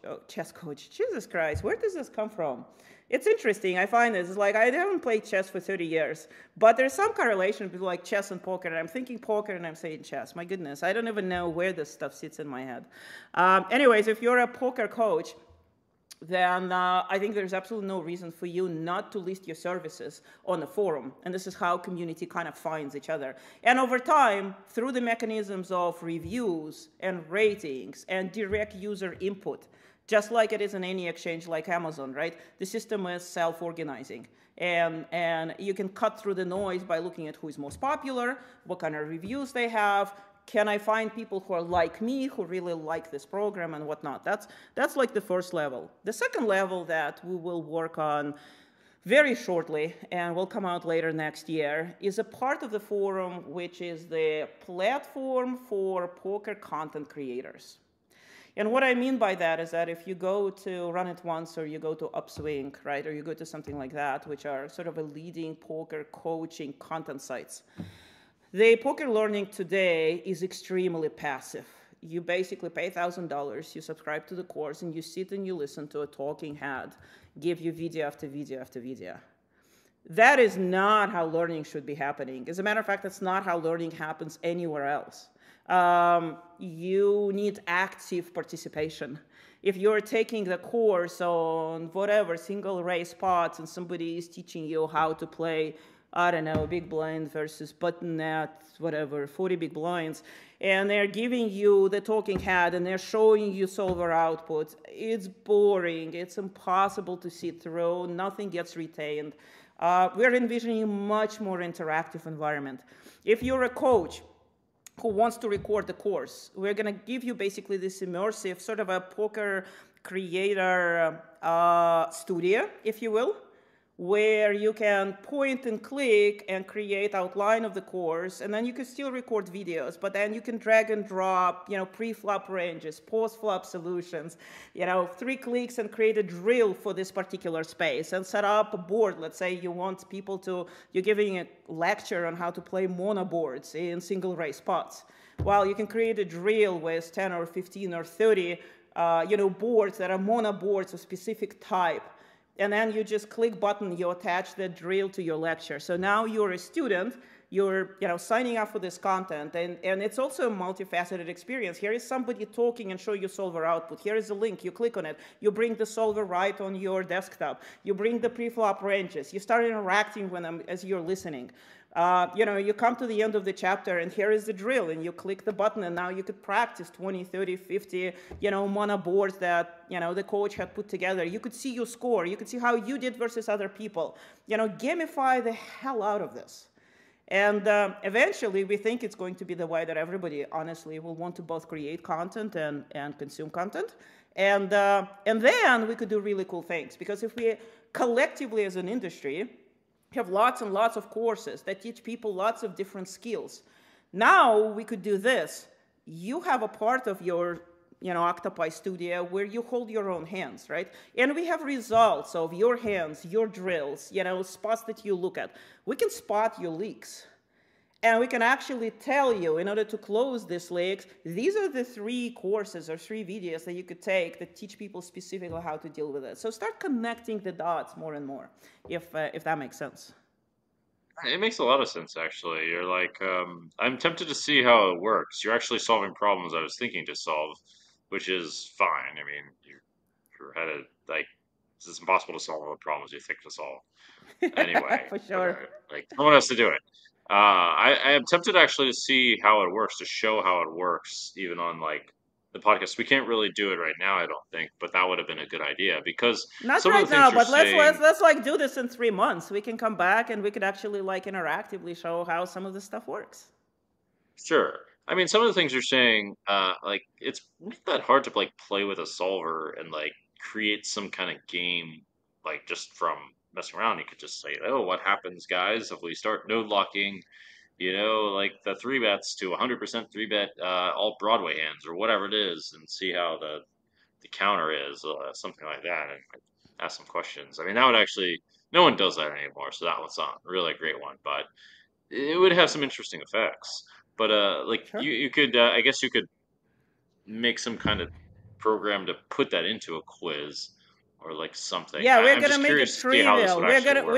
Jesus Christ, where does this come from? It's interesting. I find this. It's like I haven't played chess for 30 years, but there's some correlation between like chess and poker. And I'm thinking poker and I'm saying chess. My goodness, I don't even know where this stuff sits in my head. Anyways, if you're a poker coach, then I think there's absolutely no reason for you not to list your services on a forum. And this is how community kind of finds each other. And over time, through the mechanisms of reviews and ratings and direct user input, just like it is in any exchange like Amazon, right? The system is self-organizing. And you can cut through the noise by looking at who is most popular, what kind of reviews they have. Can I find people who are like me, who really like this program and whatnot? That's like the first level. The second level that we will work on very shortly, and will come out later next year, is a part of the forum, which is the platform for poker content creators. And what I mean by that is that if you go to Run It Once or you go to Upswing, right, or you go to something like that, which are sort of a leading poker coaching content sites, the poker learning today is extremely passive. You basically pay $1,000, you subscribe to the course, and you sit and you listen to a talking head give you video after video after video. That is not how learning should be happening. As a matter of fact, that's not how learning happens anywhere else. You need active participation. If you're taking the course on whatever, single race pots, and somebody is teaching you how to play, big blind versus button net, whatever, 40 big blinds, and they're giving you the talking head and they're showing you solver output, it's boring, it's impossible to see through, nothing gets retained. We're envisioning a much more interactive environment. If you're a coach who wants to record the course, we're going to give you basically this immersive sort of a poker creator studio, if you will, where you can point and click and create outline of the course, and then you can still record videos, but then you can drag and drop, pre-flop ranges, post-flop solutions, 3 clicks and create a drill for this particular space and set up a board. Let's say you want people to, you're giving a lecture on how to play mono boards in single race spots. Well, you can create a drill with 10 or 15 or 30, boards that are mono boards of specific type. And then you just click button, you attach the drill to your lecture. So now you're a student, you're signing up for this content, and it's also a multifaceted experience. Here is somebody talking and show you solver output. Here is a link, you click on it, you bring the solver right on your desktop, you bring the pre-flop ranges, you start interacting with them as you're listening. You come to the end of the chapter and here is the drill, and you click the button, and now you could practice 20, 30, 50, mono boards that, the coach had put together. You could see your score. You could see how you did versus other people. Gamify the hell out of this. And eventually, we think it's going to be the way that everybody, honestly, will want to both create content and consume content. And then we could do really cool things. Because if we collectively as an industry have lots and lots of courses that teach people lots of different skills. Now we could do this. You have a part of your, Octopi studio where you hold your own hands, right? And we have results of your hands, your drills, spots that you look at. We can spot your leaks. And we can actually tell you, in order to close these leaks, these are the 3 courses or 3 videos that you could take that teach people specifically how to deal with it. So start connecting the dots more and more, if that makes sense. It makes a lot of sense, actually. You're like, I'm tempted to see how it works. You're actually solving problems I was thinking to solve, which is fine. I mean, you're headed, it's impossible to solve all the problems you think to solve. Anyway. For sure. Someone has to do it. I am tempted actually to see how it works, to show how it works, even on the podcast. We can't really do it right now, I don't think, but that would have been a good idea because not right now. But let's do this in 3 months. We can come back and we could actually interactively show how some of this stuff works. Sure. I mean, some of the things you're saying, like it's not that hard to like play with a solver and like create some kind of game, like just from messing around. You could just say, "Oh, what happens, guys, if we start node locking? Like the three bets to 100% three bet all Broadway hands or whatever it is, and see how the counter is, something like that, and like, ask some questions." I mean, that would actually no one does that anymore, so that was not really a great one, but it would have some interesting effects. But like Sure. you could, I guess you could make some kind of program to put that into a quiz or like something. Yeah, we're I'm gonna just make curious it to see how this trivial. would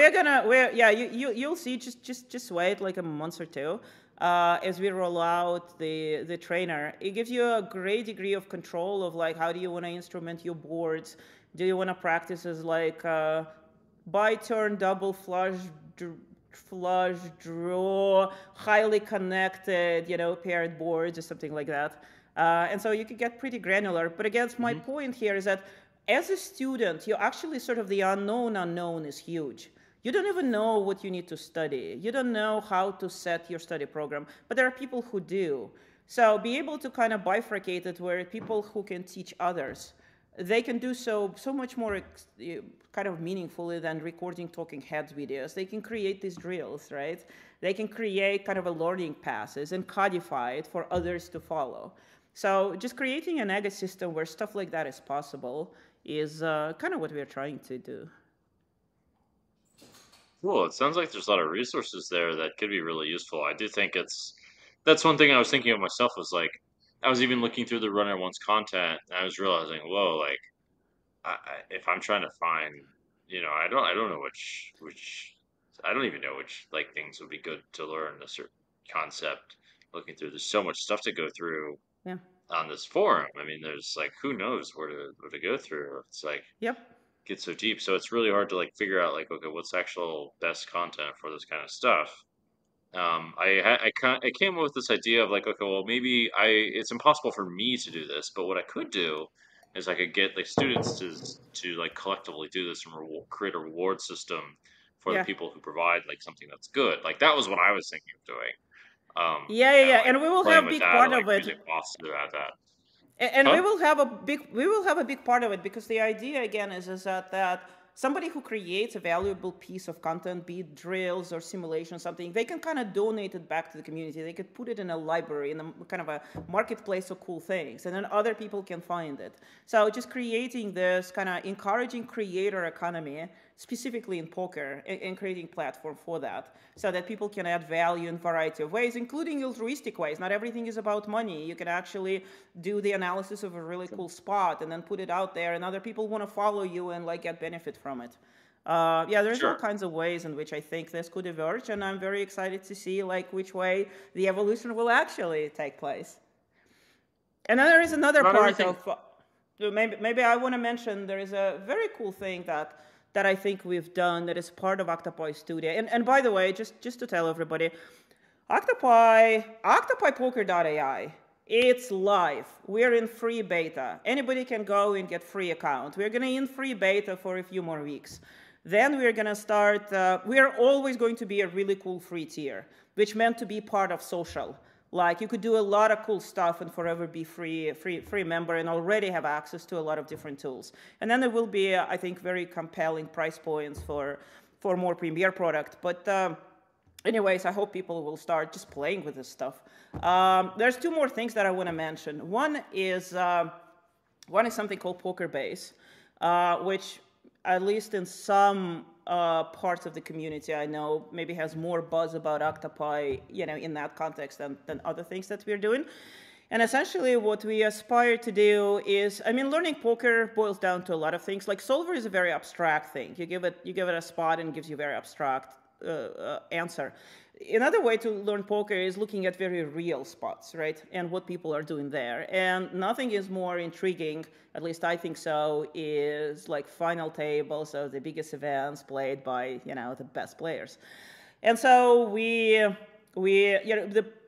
actually work. Yeah, you'll see. Just wait like a month or two. As we roll out the trainer, it gives you a great degree of control of like how do you want to instrument your boards. Do you want to practice as like by turn double flush draw, highly connected, paired boards or something like that. And so you can get pretty granular. But again, my point here is that as a student, you actually sort of the unknown is huge. You don't even know what you need to study. You don't know how to set your study program, but there are people who do. So be able to kind of bifurcate it where people who can teach others, they can do so much more kind of meaningfully than recording talking heads videos. They can create these drills, right? They can create kind of a learning passes and codify it for others to follow. So just creating an ecosystem where stuff like that is possible is kind of what we're trying to do. Cool. It sounds like there's a lot of resources there that could be really useful. I do think that's one thing I was thinking of myself was like I was even looking through the runner one's content and I was realizing, whoa, like if I'm trying to find, I don't know which I don't even know which like things would be good to learn a certain concept. Looking through, there's so much stuff to go through Yeah. on this forum. I mean, there's like who knows where to go through. It's like Yep. get so deep, so it's really hard to like figure out like okay, what's actual best content for this kind of stuff. I came up with this idea of like, okay, well, maybe it's impossible for me to do this, but what I could do is I could get like students to like collectively do this and create a reward system for the Yeah. people who provide like something that's good. Like that was what I was thinking of doing. Yeah. Like And we will playing have with big that, part or like of it. using costs to add that. And Huh? we will have a big part of it because the idea again is that somebody who creates a valuable piece of content, be it drills or simulation, something, they can kind of donate it back to the community. They could put it in a library, in a kind of a marketplace of cool things, and then other people can find it. So just creating this kind of encouraging creator economy, specifically in poker, and creating platform for that, so that people can add value in a variety of ways, including altruistic ways. Not everything is about money. You can actually do the analysis of a really cool spot and then put it out there, and other people want to follow you and like get benefit from it. Yeah, there's all Sure. kinds of ways in which I think this could emerge, and I'm very excited to see like which way the evolution will actually take place. And then there is another Not part everything. of maybe I want to mention there is a very cool thing that I think we've done that is part of Octopi Studio. And by the way, just to tell everybody, OctopiPoker.ai, it's live. We're in free beta. Anybody can go and get free account. We're gonna in free beta for a few more weeks. Then we're gonna start. We're always going to be a really cool free tier, which meant to be part of social. Like you could do a lot of cool stuff and forever be free member and already have access to a lot of different tools. And then there will be, I think, very compelling price points for more premier product. But anyways, I hope people will start just playing with this stuff. There's two more things that I want to mention. One is something called PokerBase, which at least in some parts of the community I know maybe has more buzz about Octopi, in that context than other things that we're doing. And essentially what we aspire to do is, learning poker boils down to a lot of things. Like solver is a very abstract thing. You give it a spot and it gives you a very abstract answer. Another way to learn poker is looking at very real spots, right? And what people are doing there. And nothing is more intriguing, at least I think so, is like final tables of the biggest events played by, the best players. And so the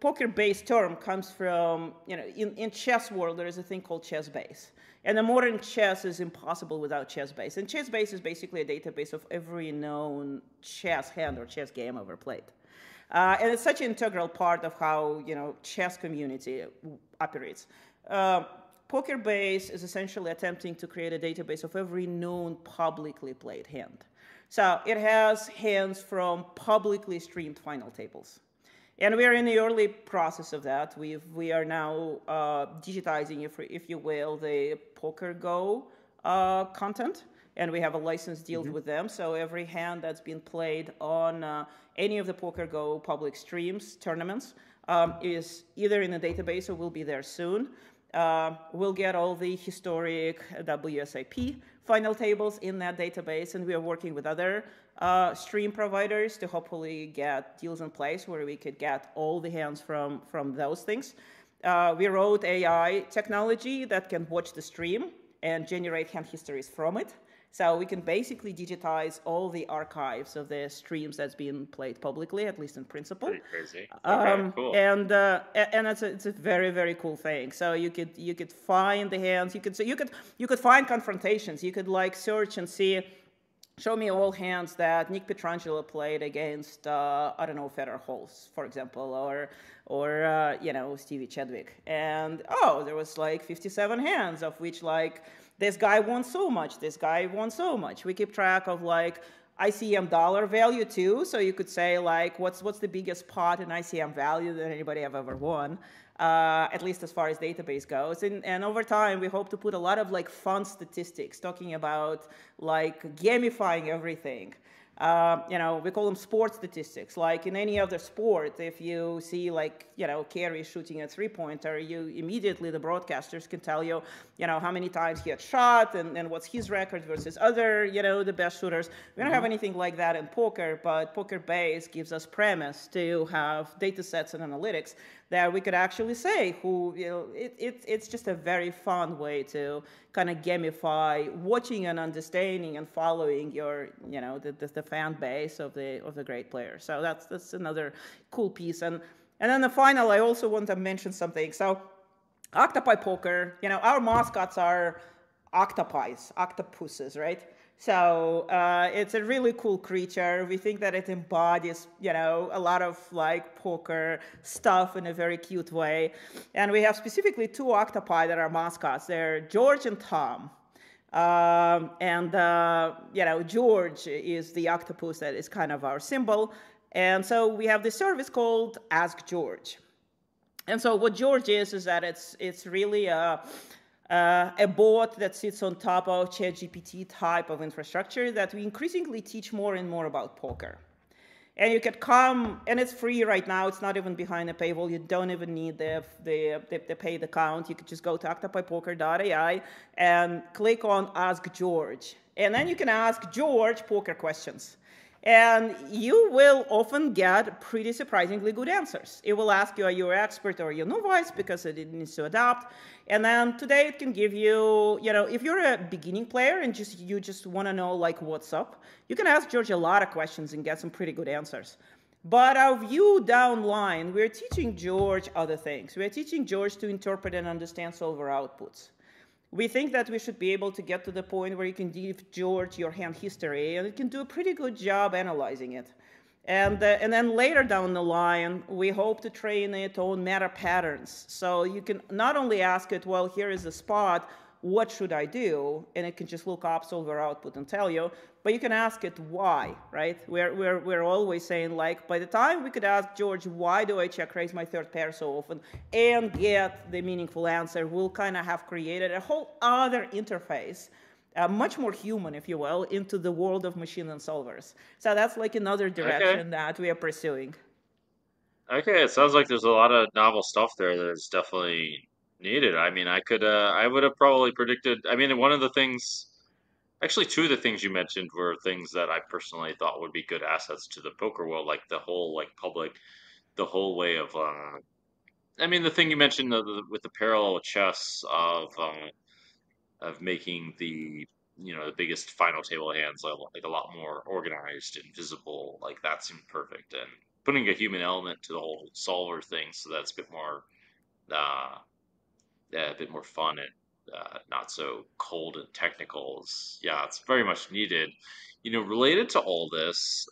poker-base term comes from, in chess world, there is a thing called chess base. And the modern chess is impossible without chess base. And chess base is basically a database of every known chess hand or chess game ever played. And it's such an integral part of how, chess community operates. PokerBase is essentially attempting to create a database of every known publicly played hand. So it has hands from publicly streamed final tables. And we are in the early process of that. We are now digitizing, if you will, the PokerGO content, and we have a license deal with them. So every hand that's been played on any of the PokerGO public streams tournaments is either in the database or will be there soon. We'll get all the historic WSIP final tables in that database, and we are working with other stream providers to hopefully get deals in place where we could get all the hands from those things. We wrote AI technology that can watch the stream and generate hand histories from it. So we can basically digitize all the archives of the streams that's been played publicly, at least in principle. Pretty crazy. Okay, cool. And it's a very, very cool thing. So you could find the hands. You could find confrontations. You could like search and see. Show me all hands that Nick Petrangelo played against, Federer Halls, for example, or Stevie Chadwick. And, there was like 57 hands, of which like this guy won so much, this guy won so much. We keep track of like ICM dollar value too. So you could say like, what's the biggest pot in ICM value that anybody have ever won? At least as far as database goes. And over time, we hope to put a lot of like fun statistics talking about like gamifying everything. We call them sports statistics. Like in any other sport, if you see like, Kerry shooting a three-pointer, you immediately, the broadcasters can tell you, how many times he had shot and what's his record versus other, the best shooters. We don't have anything like that in poker, but PokerBase gives us premise to have data sets and analytics that we could actually say who, it's just a very fun way to kind of gamify watching and understanding and following your, the fan base of the great players. So that's another cool piece. And then the final, I also want to mention something. So Octopi Poker, our mascots are octopuses, right? So it's a really cool creature. We think that it embodies, a lot of like poker stuff in a very cute way. And we have specifically two octopi that are mascots. They're George and Tom. George is the octopus that is kind of our symbol. And so we have this service called Ask George. And so what George is that it's really a bot that sits on top of ChatGPT type of infrastructure that we increasingly teach more and more about poker. And you could come, and it's free right now. It's not even behind a paywall. You don't even need the paid account. You could just go to OctopiPoker.ai and click on Ask George. And then you can ask George poker questions. And you will often get pretty surprisingly good answers. It will ask you, are you an expert or are you a novice, because it needs to adapt. And then today it can give you, if you're a beginning player and you just want to know like what's up, you can ask George a lot of questions and get some pretty good answers. But our view down line, we're teaching George other things. We're teaching George to interpret and understand solver outputs. We think that we should be able to get to the point where you can give George your hand history, and it can do a pretty good job analyzing it. And then later down the line, we hope to train it on meta patterns. So you can not only ask it, well, here is the spot, what should I do? And it can just look up solver output and tell you. But you can ask it why, right? We're always saying, like, by the time we could ask George, why do I check raise my third pair so often, and get the meaningful answer, we'll kind of have created a whole other interface, much more human, if you will, into the world of machine and solvers. So that's like another direction that we are pursuing. Okay, it sounds like there's a lot of novel stuff there that is definitely needed. I mean, I would have probably predicted. I mean, one of the things. Actually, two of the things you mentioned were things that I personally thought would be good assets to the poker world, like the whole the whole way of. I mean, the thing you mentioned with the parallel chess of making the biggest final table hands like a lot more organized and visible, like that seemed perfect, and putting a human element to the whole solver thing, so that's uh, a bit more fun and not so cold and technical. It's very much needed. Related to all this,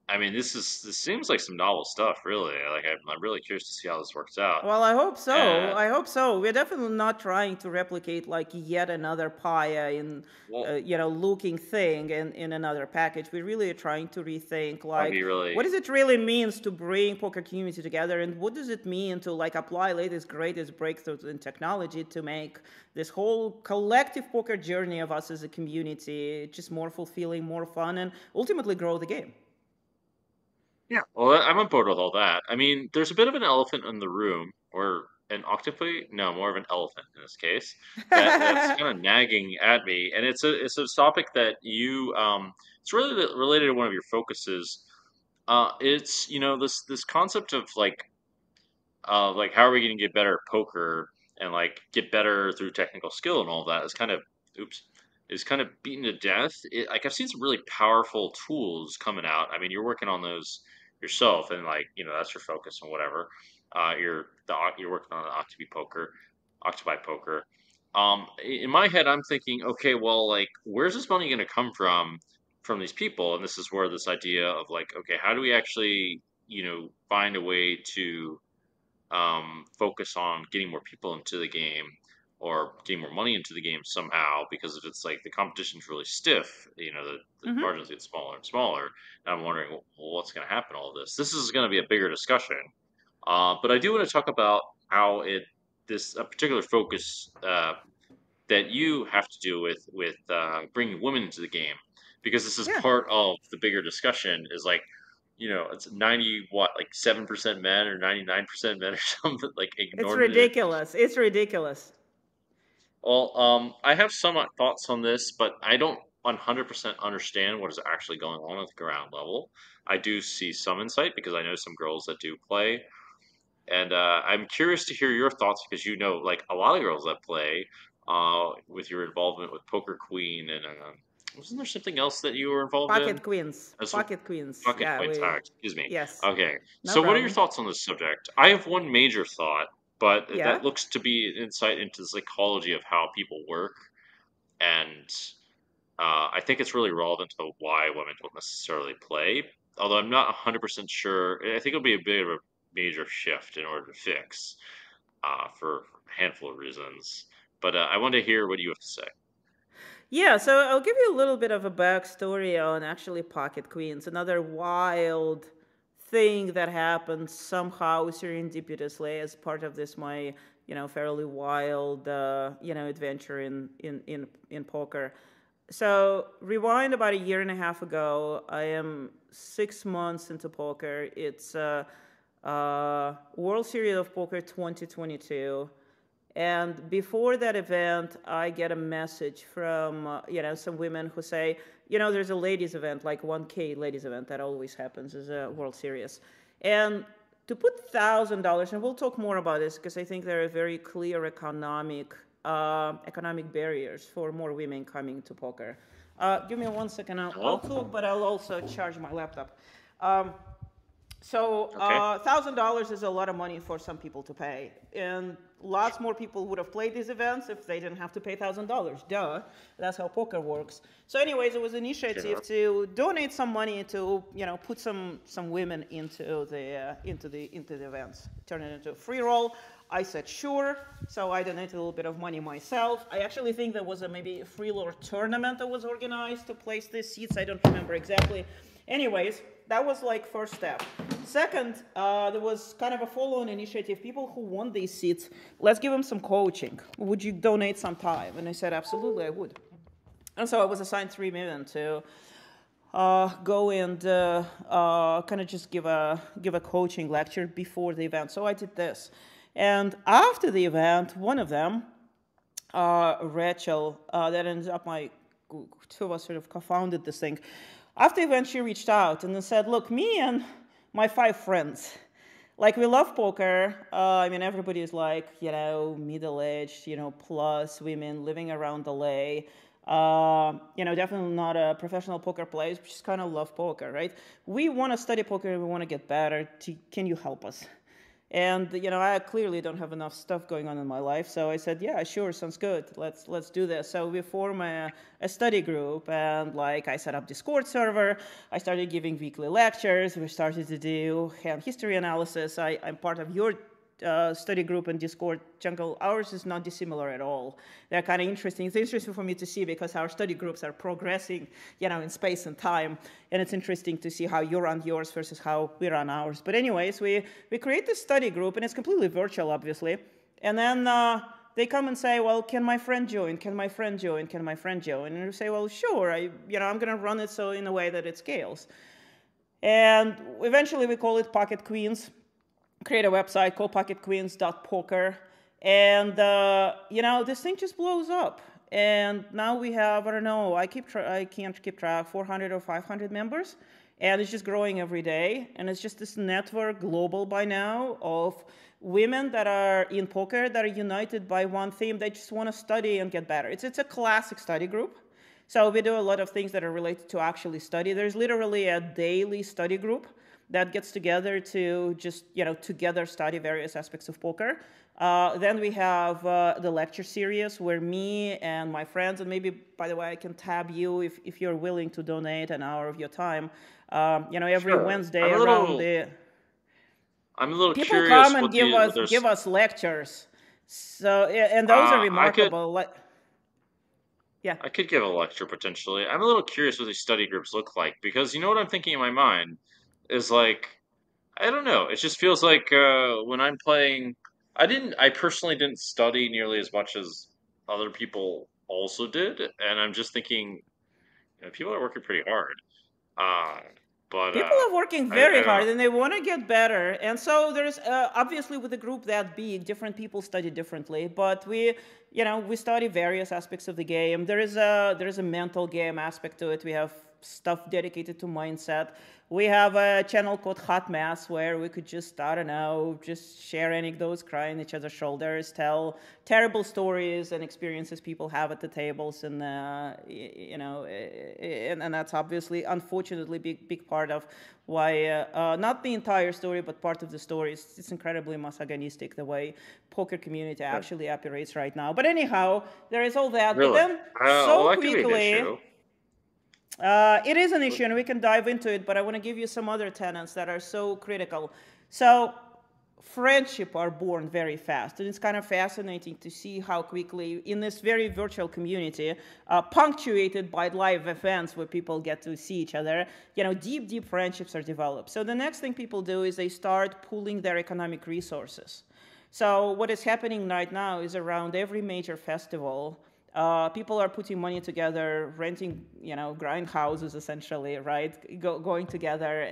I mean, this seems like some novel stuff, really. Like, I'm really curious to see how this works out. Well, I hope so. And I hope so. We're definitely not trying to replicate like yet another Paya in, well, looking thing in another package. We're really trying to rethink I'll like be what really. does it really means to bring poker community together, and what does it mean to like apply latest greatest breakthroughs in technology to make this whole collective poker journey of us as a community just more fulfilling, more fun, and ultimately grow the game. Yeah, well, I'm on board with all that. I mean, there's a bit of an elephant in the room, or an octopi? No, more of an elephant in this case. That's kind of nagging at me, and it's a topic that it's really related to one of your focuses. It's this concept of like how are we going to get better at poker and like get better through technical skill and all that is kind of oops is kind of beaten to death. Like I've seen some really powerful tools coming out. I mean, you're working on those yourself, and like that's your focus and whatever. You're working on Octopi Poker. In my head, I'm thinking, okay, well, like, where's this money going to come from these people? And this is where this idea of like, okay, how do we actually find a way to focus on getting more people into the game or getting more money into the game somehow, because if it's like the competition's really stiff, the Hmm. margins get smaller and smaller. And I'm wondering, well, what's going to happen to all this? This is going to be a bigger discussion. But I do want to talk about how this a particular focus that you have to do with bringing women into the game, because this is Yeah, part of the bigger discussion. Is like, it's 90 what like 7% men or 99% men or something like it's ignored. ridiculous. It's ridiculous. Well, I have some thoughts on this, but I don't 100% understand what is actually going on at the ground level. I do see some insight because I know some girls that do play, and I'm curious to hear your thoughts because like a lot of girls that play, with your involvement with Poker Queen, and wasn't there something else that you were involved in? Pocket queens. As Pocket queens. Pocket Yeah, Queens. we. Excuse me. Yes. Okay. No So, what are your problem. thoughts on this subject? I have one major thought, but Yeah. that looks to be an insight into the psychology of how people work, and I think it's really relevant to why women don't necessarily play. Although I'm not 100% sure. I think it'll be a bit of a major shift in order to fix, for a handful of reasons. But I want to hear what you have to say. Yeah, so I'll give you a little bit of a backstory on actually Pocket Queens, another wild thing that happened somehow serendipitously as part of this my fairly wild adventure in poker. So rewind about a year and a half ago. I am 6 months into poker. It's World Series of Poker 2022. And before that event, I get a message from some women who say, there's a ladies event, like 1K ladies event that always happens as a World Series, and to put $1,000, and we'll talk more about this because I think there are very clear economic barriers for more women coming to poker. Give me 1 second. I'll Hello? talk, but I'll also charge my laptop. Um, so Okay. $1,000 is a lot of money for some people to pay, and lots more people would have played these events if they didn't have to pay $1,000. Duh, that's how poker works. So, anyways, it was an initiative to donate some money to put some women into the events, turn it into a free roll. I said sure, so I donated a little bit of money myself. I actually think there was maybe a free roll tournament that was organized to place these seats. I don't remember exactly. Anyways, that was like first step. Second, there was kind of a follow-on initiative. People who want these seats, let's give them some coaching. Would you donate some time? And I said, absolutely, I would. And so I was assigned 3 million to go and kind of just give a coaching lecture before the event. So I did this. And after the event, one of them, Rachel, that ends up two of us sort of co-founded this thing. After the event, she reached out and said, look, me and my 5 friends, like, we love poker. I mean, everybody is like, middle-aged, plus women living around LA. Definitely not a professional poker players, but just kind of love poker, right? We want to study poker. We want to get better. Can you help us? And I clearly don't have enough stuff going on in my life, so I said, yeah, sure, sounds good. Let's do this. So we form a study group, and I set up Discord server. I started giving weekly lectures. We started to do hand history analysis. I'm part of your study group in Discord, Jungle. Ours is not dissimilar at all. They're kind of interesting. It's interesting for me to see because our study groups are progressing, in space and time, and it's interesting to see how you run yours versus how we run ours. But anyways, we create this study group, and it's completely virtual, obviously. And then they come and say, well, can my friend join? Can my friend join? Can my friend join? And we say, well, sure. I'm going to run it so in a way that it scales. And eventually we call it Pocket Queens. Create a website called pocketqueens.poker, and this thing just blows up. And now we have, I don't know, I can't keep track, 400 or 500 members, and it's just growing every day. And it's just this network, global by now, of women that are in poker that are united by one theme. They just want to study and get better. It's a classic study group. So we do a lot of things that are related to actually study. There's literally a daily study group that gets together to just, together study various aspects of poker. Then we have the lecture series where me and my friends, and maybe, by the way, I can tab you if you're willing to donate an hour of your time. Every Sure. Wednesday around the... I'm a little people curious. Come and give us lectures. So, and those are remarkable. I could give a lecture potentially. I'm a little curious what these study groups look like, because you know what I'm thinking in my mind is I don't know. It just feels like when I'm playing, I personally didn't study nearly as much as other people also did, and I'm just thinking, people are working pretty hard. People are working very hard, and they want to get better. And so there's obviously with a group that big, different people study differently. But we study various aspects of the game. There is a mental game aspect to it. We have stuff dedicated to mindset. We have a channel called Hot Mess where we could just, I don't know, just share anecdotes, cry on each other's shoulders, tell terrible stories and experiences people have at the tables, and and that's obviously, unfortunately, big part of why not the entire story, but part of the story is it's incredibly misogynistic the way poker community actually operates right now. But anyhow, there is all that. Really? But then so quickly. It is an issue, and we can dive into it, but I want to give you some other tenets that are so critical. So friendship are born very fast, and it's kind of fascinating to see how quickly, in this very virtual community, punctuated by live events where people get to see each other, deep friendships are developed. So the next thing people do is they start pooling their economic resources. So what is happening right now is around every major festival, people are putting money together, renting, grind houses essentially, right? Going together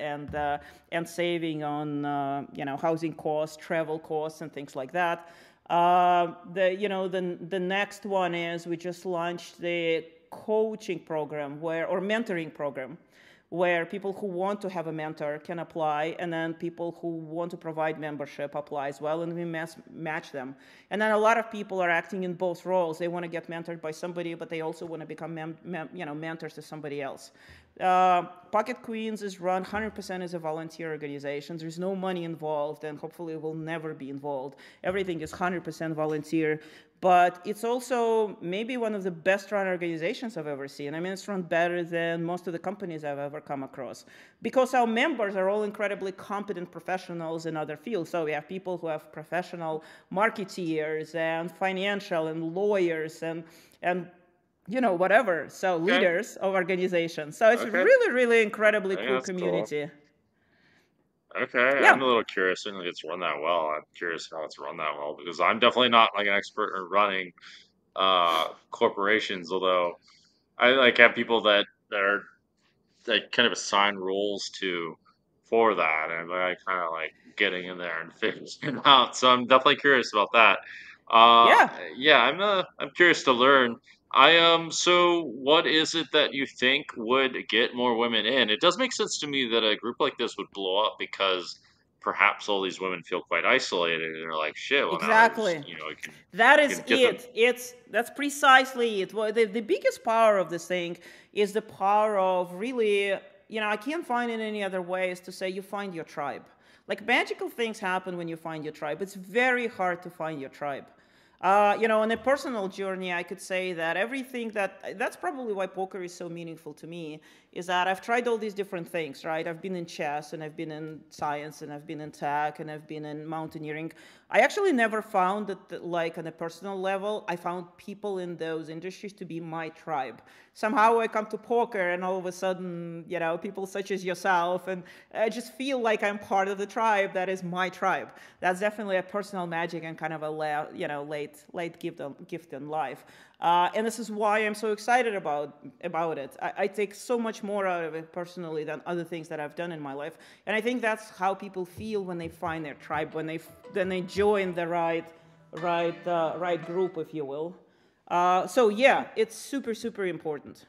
and saving on, housing costs, travel costs, and things like that. The next one is we just launched the coaching program or mentoring program, where people who want to have a mentor can apply, and then people who want to provide membership apply as well, and we match them. And then a lot of people are acting in both roles. They want to get mentored by somebody, but they also want to become mentors to somebody else. Pocket Queens is run 100% as a volunteer organization. There's no money involved, and hopefully will never be involved. Everything is 100% volunteer. But it's also maybe one of the best run organizations I've ever seen. I mean, it's run better than most of the companies I've ever come across, because our members are all incredibly competent professionals in other fields. So we have people who have professional marketeers and financial and lawyers and whatever. So leaders of organizations. So it's really, really incredibly cool community. Cool. Okay, yeah. I'm a little curious. I think it's run that well. I'm curious how it's run that well, because I'm definitely not an expert in running corporations. Although I have people that kind of assign roles for that, and I kind of getting in there and figuring it out. So I'm definitely curious about that. I'm curious to learn. So what is it that you think would get more women in? It does make sense to me that a group like this would blow up, because perhaps all these women feel quite isolated, and they're like, shit, well, exactly. That's precisely it. Well, the biggest power of this thing is the power of really, I can't find it any other way is to say you find your tribe. Like magical things happen when you find your tribe. It's very hard to find your tribe. On a personal journey, I could say that that's probably why poker is so meaningful to me, is that I've tried all these different things, right? I've been in chess, and I've been in science, and I've been in tech, and I've been in mountaineering. I actually never found that, like, on a personal level, I found people in those industries to be my tribe. Somehow I come to poker, and all of a sudden, people such as yourself, and I just feel like I'm part of the tribe that is my tribe. That's definitely a personal magic and kind of a late gift in life. And this is why I'm so excited about it. I take so much more out of it personally than other things that I've done in my life. And I think that's how people feel when they find their tribe, when they join the right group, if you will. So yeah, it's super, super important.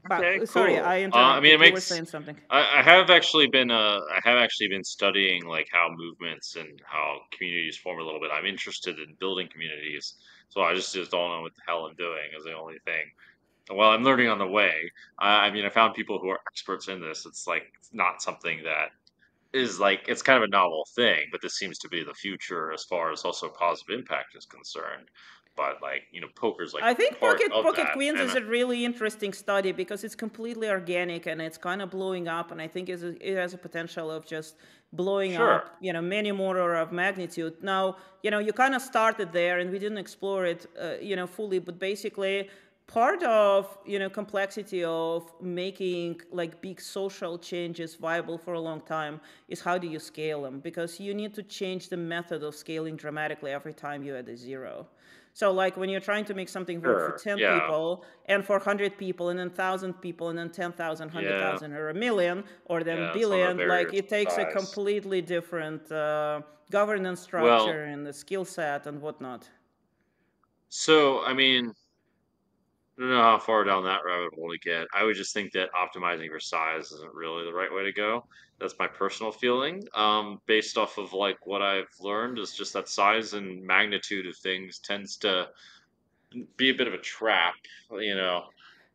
Okay, cool. Sorry, I interrupted. It makes. You were saying something. I have actually been studying like how movements and how communities form a little bit. I'm interested in building communities, so I just don't know what the hell I'm doing is the only thing. Well, I'm learning on the way. I found people who are experts in this. It's like it's not something that is like it's kind of a novel thing, but this seems to be the future as far as also positive impact is concerned. But like poker's like I think part of Pocket that, Queens and is a really interesting study because it's completely organic and it's kind of blowing up, and I think it has a potential of just blowing up, many more order of magnitude. Now, you kind of started there, and we didn't explore it, fully, but basically, part of complexity of making like big social changes viable for a long time is how do you scale them, because you need to change the method of scaling dramatically every time you add a zero. So like when you're trying to make something work for 10 people and for 100 people and then 1,000 people and then 10,000, 100,000 or a million or then billion, like it takes a completely different governance structure and the skill set and whatnot. So, I don't know how far down that rabbit hole to get. I would just think that optimizing for size isn't really the right way to go. That's my personal feeling. Based off of like what I've learned is just that size and magnitude of things tends to be a bit of a trap, You need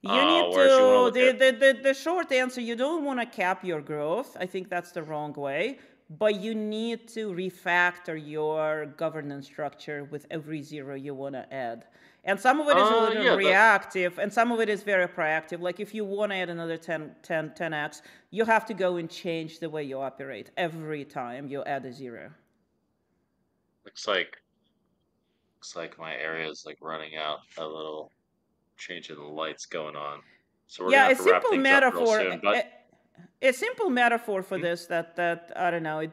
whereas you want to to, look at the short answer, you don't want to cap your growth. I think that's the wrong way. But you need to refactor your governance structure with every zero you want to add. And some of it is a little reactive, and some of it is very proactive. Like if you want to add another 10x, you have to go and change the way you operate every time you add a zero. Looks like my area is like running out a little change in the lights going on. So we're gonna have to wrap things up real soon. But a simple metaphor for this that I don't know.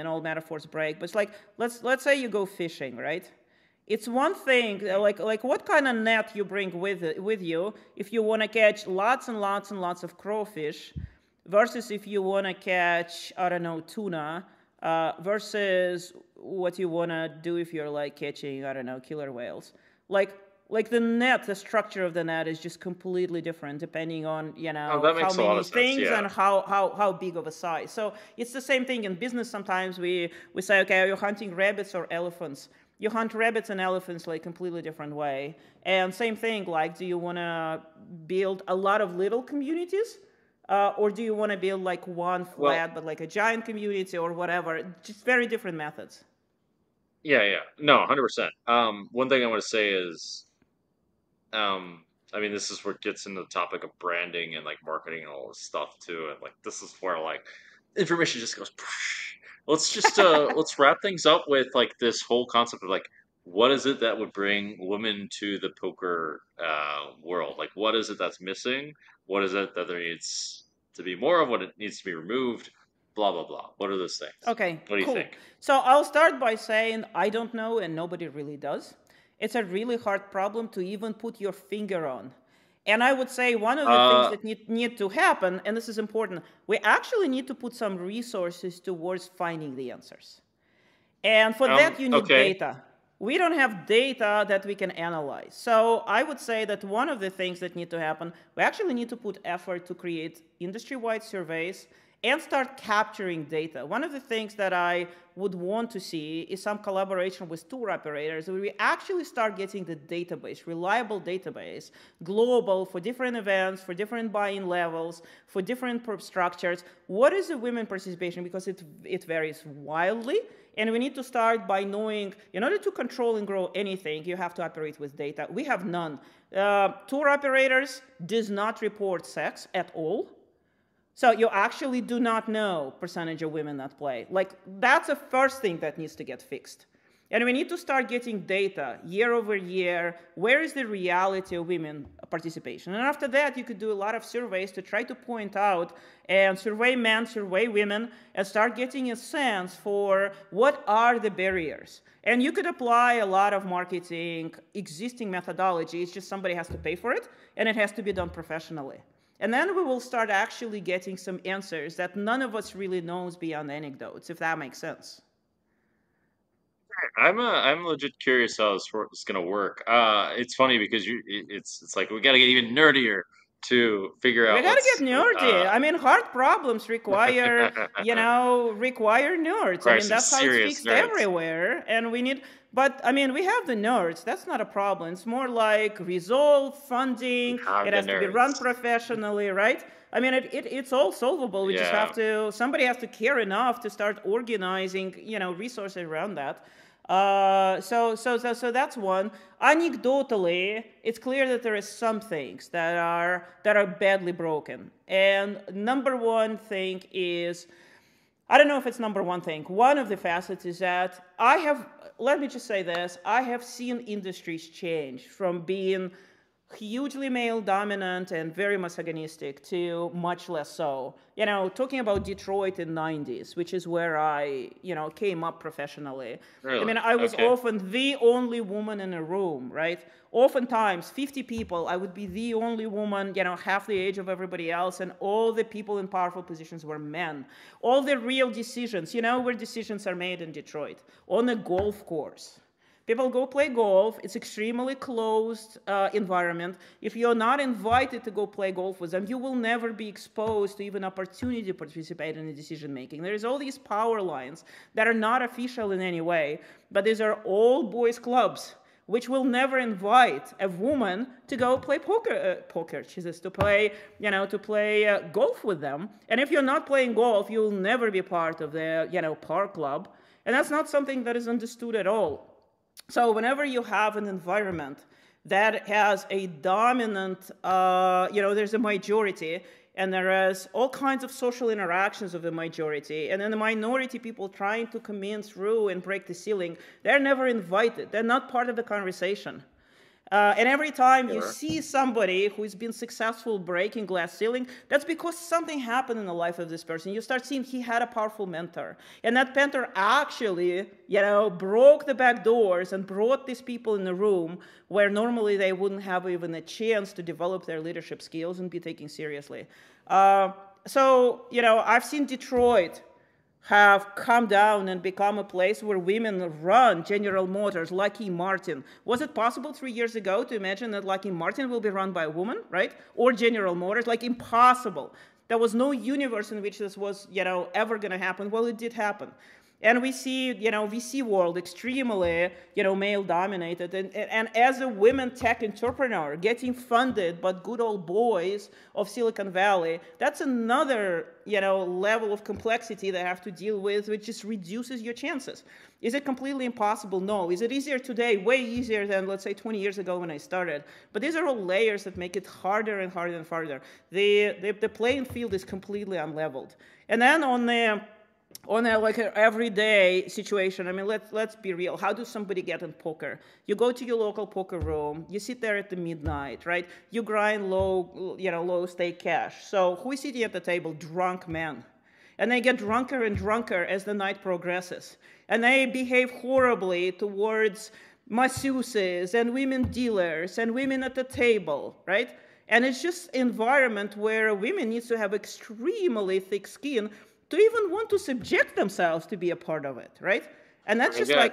All metaphors break, but it's like let's say you go fishing, right? It's one thing like what kind of net you bring with you if you want to catch lots and lots and lots of crawfish, versus if you want to catch tuna, versus what you want to do if you're like catching killer whales. Like the net, the structure of the net is just completely different depending on how many things and how big of a size. So it's the same thing in business. Sometimes we say, okay, are you hunting rabbits or elephants? You hunt rabbits and elephants like completely different way. And same thing, like do you want to build a lot of little communities? Or do you want to build like one flat but like a giant community or whatever? Just very different methods. Yeah. No, 100%. One thing I want to say is this is where it gets into the topic of branding and like marketing and all this stuff too. And like this is where like information just goes. Let's just let's wrap things up with like this whole concept of like what is it that would bring women to the poker world? Like what is it that's missing? What is it that there needs to be more of? What it needs to be removed? Blah blah blah. What are those things? Okay, what do you think? So I'll start by saying I don't know, and nobody really does. It's a really hard problem to even put your finger on. And I would say one of the things that need to happen, and this is important, we actually need to put some resources towards finding the answers. And for that, you need data. We don't have data that we can analyze. So I would say that one of the things that need to happen, we actually need to put effort to create industry-wide surveys and start capturing data. One of the things that I would want to see is some collaboration with tour operators where we actually start getting the database, reliable database, global for different events, for different buy-in levels, for different structures. What is the women participation? Because it varies wildly. And we need to start by knowing, in order to control and grow anything, you have to operate with data. We have none. Tour operators does not report sex at all. So you actually do not know percentage of women that play. Like, that's the first thing that needs to get fixed. And we need to start getting data year over year. Where is the reality of women participation? And after that, you could do a lot of surveys to try to point out and survey men, survey women, and start getting a sense for what are the barriers. And you could apply a lot of marketing existing methodology. It's just somebody has to pay for it, and it has to be done professionally. And then we will start actually getting some answers that none of us really knows beyond anecdotes, if that makes sense. I'm legit curious how this is gonna work. It's funny because it's like we gotta get even nerdier to figure We out gotta what's get nerdy. I mean, hard problems require, require nerds. I require mean, some that's how it's serious fixed nerds. everywhere. And we need, but I mean, we have the nerds. That's not a problem. It's more like resolve, funding. Have It the has to be run nerds. professionally, right? I mean, it's all solvable. We just Yeah. have to, somebody has to care enough to start organizing, resources around that. So that's one. Anecdotally, it's clear that there are some things that are badly broken. And number one thing is, I don't know if it's number one thing. One of the facets is that let me just say this, I have seen industries change from being hugely male dominant and very misogynistic to much less so. Talking about Detroit in 90s, which is where I, came up professionally. Really? I mean, I was Okay. often the only woman in a room, right? Oftentimes, 50 people, I would be the only woman, half the age of everybody else, and all the people in powerful positions were men. All the real decisions, where decisions are made in Detroit, on a golf course. People go play golf. It's extremely closed environment. If you're not invited to go play golf with them, you will never be exposed to even opportunity to participate in the decision making. There's all these power lines that are not official in any way, but these are all boys clubs, which will never invite a woman to go play to play golf with them. And if you're not playing golf, you'll never be part of the park club. And that's not something that is understood at all. So whenever you have an environment that has a dominant, there's a majority, and there is all kinds of social interactions of the majority, and then the minority people trying to come in through and break the ceiling, they're never invited. They're not part of the conversation. And every time you see somebody who's been successful breaking glass ceiling, that's because something happened in the life of this person. You start seeing he had a powerful mentor. And that mentor actually, broke the back doors and brought these people in the room where normally they wouldn't have even a chance to develop their leadership skills and be taken seriously. I've seen Detroit have come down and become a place where women run General Motors, Lockheed Martin. Was it possible 3 years ago to imagine that Lockheed Martin will be run by a woman, right? Or General Motors? Like, impossible. There was no universe in which this was, ever going to happen. Well, it did happen. And we see, VC world extremely, male dominated. And as a women tech entrepreneur getting funded by good old boys of Silicon Valley, that's another, level of complexity they have to deal with, which just reduces your chances. Is it completely impossible? No. Is it easier today? Way easier than, let's say, 20 years ago when I started. But these are all layers that make it harder and harder and harder. The playing field is completely unleveled. And then on a like an everyday situation, I mean, let's be real. How does somebody get in poker? You go to your local poker room, you sit there at the midnight, right? You grind low stake cash. So who is sitting at the table? Drunk men. And they get drunker and drunker as the night progresses. And they behave horribly towards masseuses and women dealers and women at the table, right? And it's just an environment where women need to have extremely thick skin to even want to subject themselves to be a part of it, right? And that's just I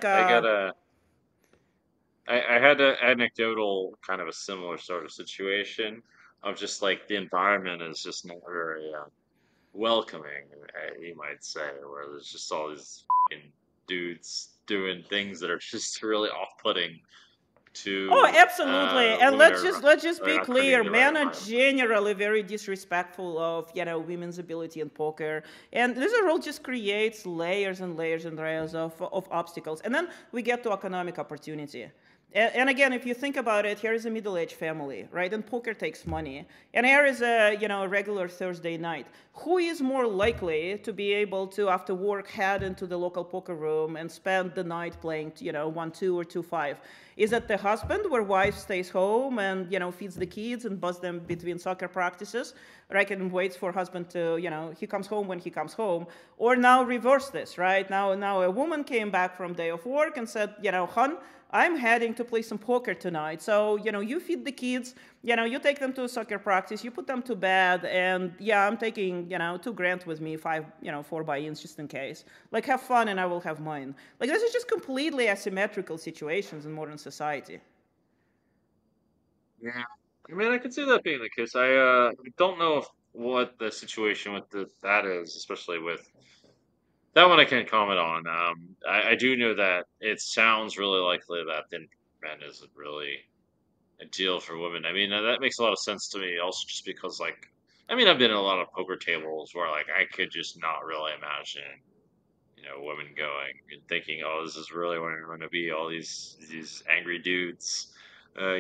had an anecdotal kind of a similar sort of situation of just like the environment is just not very welcoming, you might say, where there's just all these fucking dudes doing things that are just really off-putting Oh, to absolutely. And women let's just are be not creating clear. the right Men are environment. generally very disrespectful of, women's ability in poker. And this role just creates layers and layers and layers of obstacles. And then we get to economic opportunity. And again, if you think about it, here is a middle-aged family, right? And poker takes money. And here is a regular Thursday night. Who is more likely to be able to, after work, head into the local poker room and spend the night playing, 1-2 or 2-5? Is it the husband, where wife stays home and, feeds the kids and busts them between soccer practices, right? And waits for husband to, he comes home when he comes home? Or now reverse this, right? Now a woman came back from day of work and said, hon, I'm heading to play some poker tonight. So, you feed the kids, you take them to soccer practice, you put them to bed, and yeah, I'm taking, $2,000 with me, 4 buy-ins just in case. Like, have fun and I will have mine. Like, this is just completely asymmetrical situations in modern society. Yeah. I mean, I could see that being the case. I don't know what the situation with that is, especially with that one I can't comment on. I do know that it sounds really likely that the men isn't really a deal for women. I mean, that makes a lot of sense to me. Also, just because, like, I mean, I've been in a lot of poker tables where, like, I could just not really imagine, women going and thinking, "Oh, this is really what I'm going to be." All these angry dudes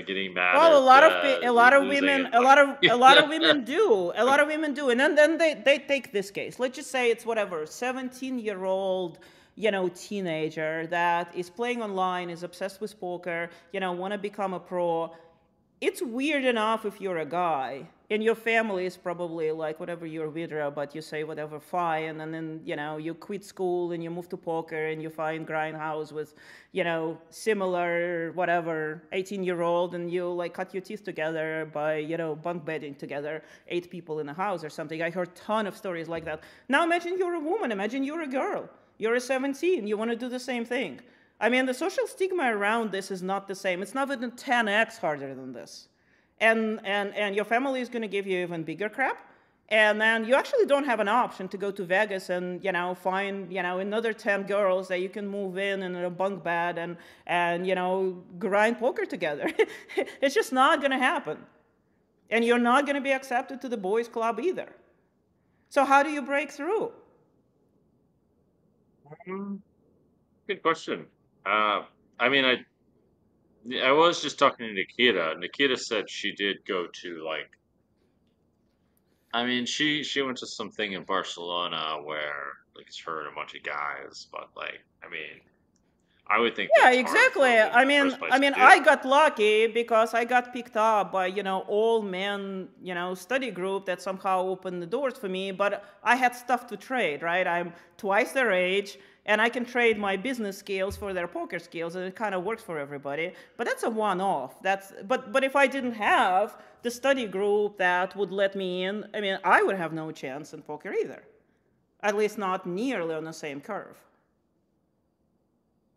getting mad Well, at a lot of losing women, and like, a lot of women do, a lot of women do, and then they take this case. Let's just say it's whatever 17-year-old, teenager that is playing online, is obsessed with poker, want to become a pro. It's weird enough if you're a guy and your family is probably like, whatever, you're widowed, but you say whatever, fine, and then you quit school and you move to poker and you find grindhouse with similar whatever 18-year-old, and you like cut your teeth together by bunk bedding together, 8 people in a house or something. I heard a ton of stories like that. Now imagine you're a woman, imagine you're a girl, you're a 17, you want to do the same thing. I mean, the social stigma around this is not the same. It's not even 10x harder than this. And your family is going to give you even bigger crap. And then you actually don't have an option to go to Vegas and, find, another 10 girls that you can move in a bunk bed and grind poker together. It's just not going to happen. And you're not going to be accepted to the boys club either. So how do you break through? good question. Uh, I mean, I was just talking to Nikita. Nikita said she did go to, like, I mean, she went to something in Barcelona where, like, it's her and a bunch of guys, but, like, I mean, I would think Yeah, that's hard for exactly. a woman I in the mean, first place I to mean, do. I got lucky because I got picked up by all men study group that somehow opened the doors for me. But I had stuff to trade, right? I'm twice their age, and I can trade my business skills for their poker skills, and it kind of works for everybody. But that's a one-off. But if I didn't have the study group that would let me in, I mean, I would have no chance in poker either. At least not nearly on the same curve.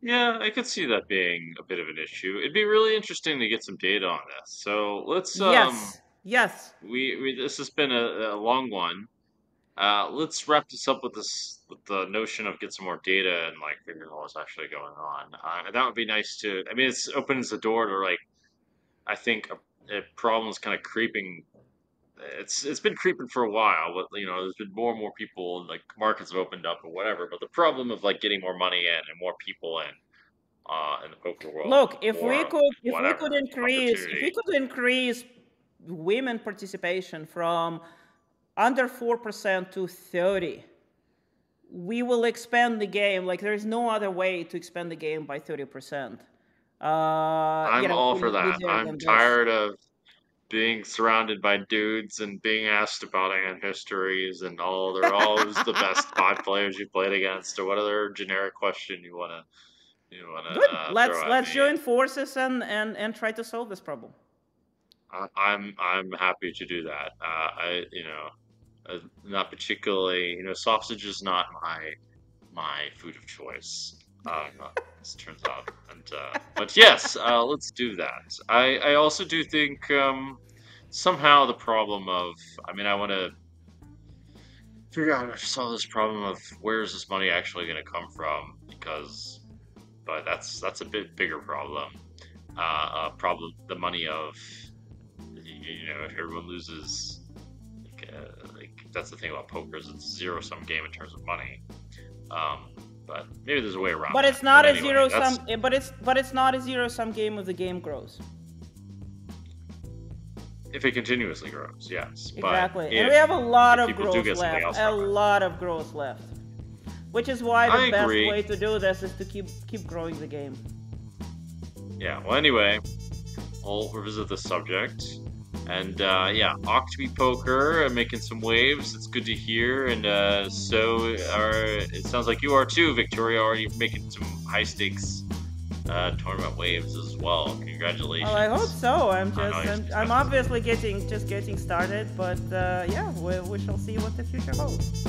Yeah, I could see that being a bit of an issue. It'd be really interesting to get some data on this. So let's Yes, yes. we this has been a long one. Let's wrap this up with the notion of get some more data and like figure out what's actually going on. That would be nice to. I mean, it opens the door to like I think a problem's kind of creeping. It's been creeping for a while, but there's been more and more people like markets have opened up or whatever. But the problem of like getting more money in and more people in the poker world, Look, more whatever if we opportunity. could increase women participation from under 4% to 30, we will expand the game. Like, there's no other way to expand the game by 30%. I'm all for that. Easier I'm than this. tired of being surrounded by dudes and being asked about hand histories and all. They're always the best 5 players you played against, or what other generic question you wanna Good. throw at Let's me. join forces and try to solve this problem. I'm happy to do that. Not particularly. Sausage is not my food of choice. As it turns out, and but yes, let's do that. I also do think somehow the problem of I mean I want to figure out how to solve this problem of where is this money actually going to come from, but that's a bit bigger problem. The money of, if everyone loses, that's the thing about poker, is it's a zero-sum game in terms of money. But maybe there's a way around. But it's not a zero-sum. But it's not a zero-sum game if the game grows. If it continuously grows, yes. Exactly. And we have a lot of growth left. A lot of growth left. Which is why the best way to do this is to keep growing the game. Yeah, well, anyway, I'll revisit this subject. And, Octopi Poker, making some waves. It's good to hear. And it sounds like you are too, Victoria. Are you making some high-stakes tournament waves as well? Congratulations. Well, I hope so. I'm obviously getting started. But, we shall see what the future holds.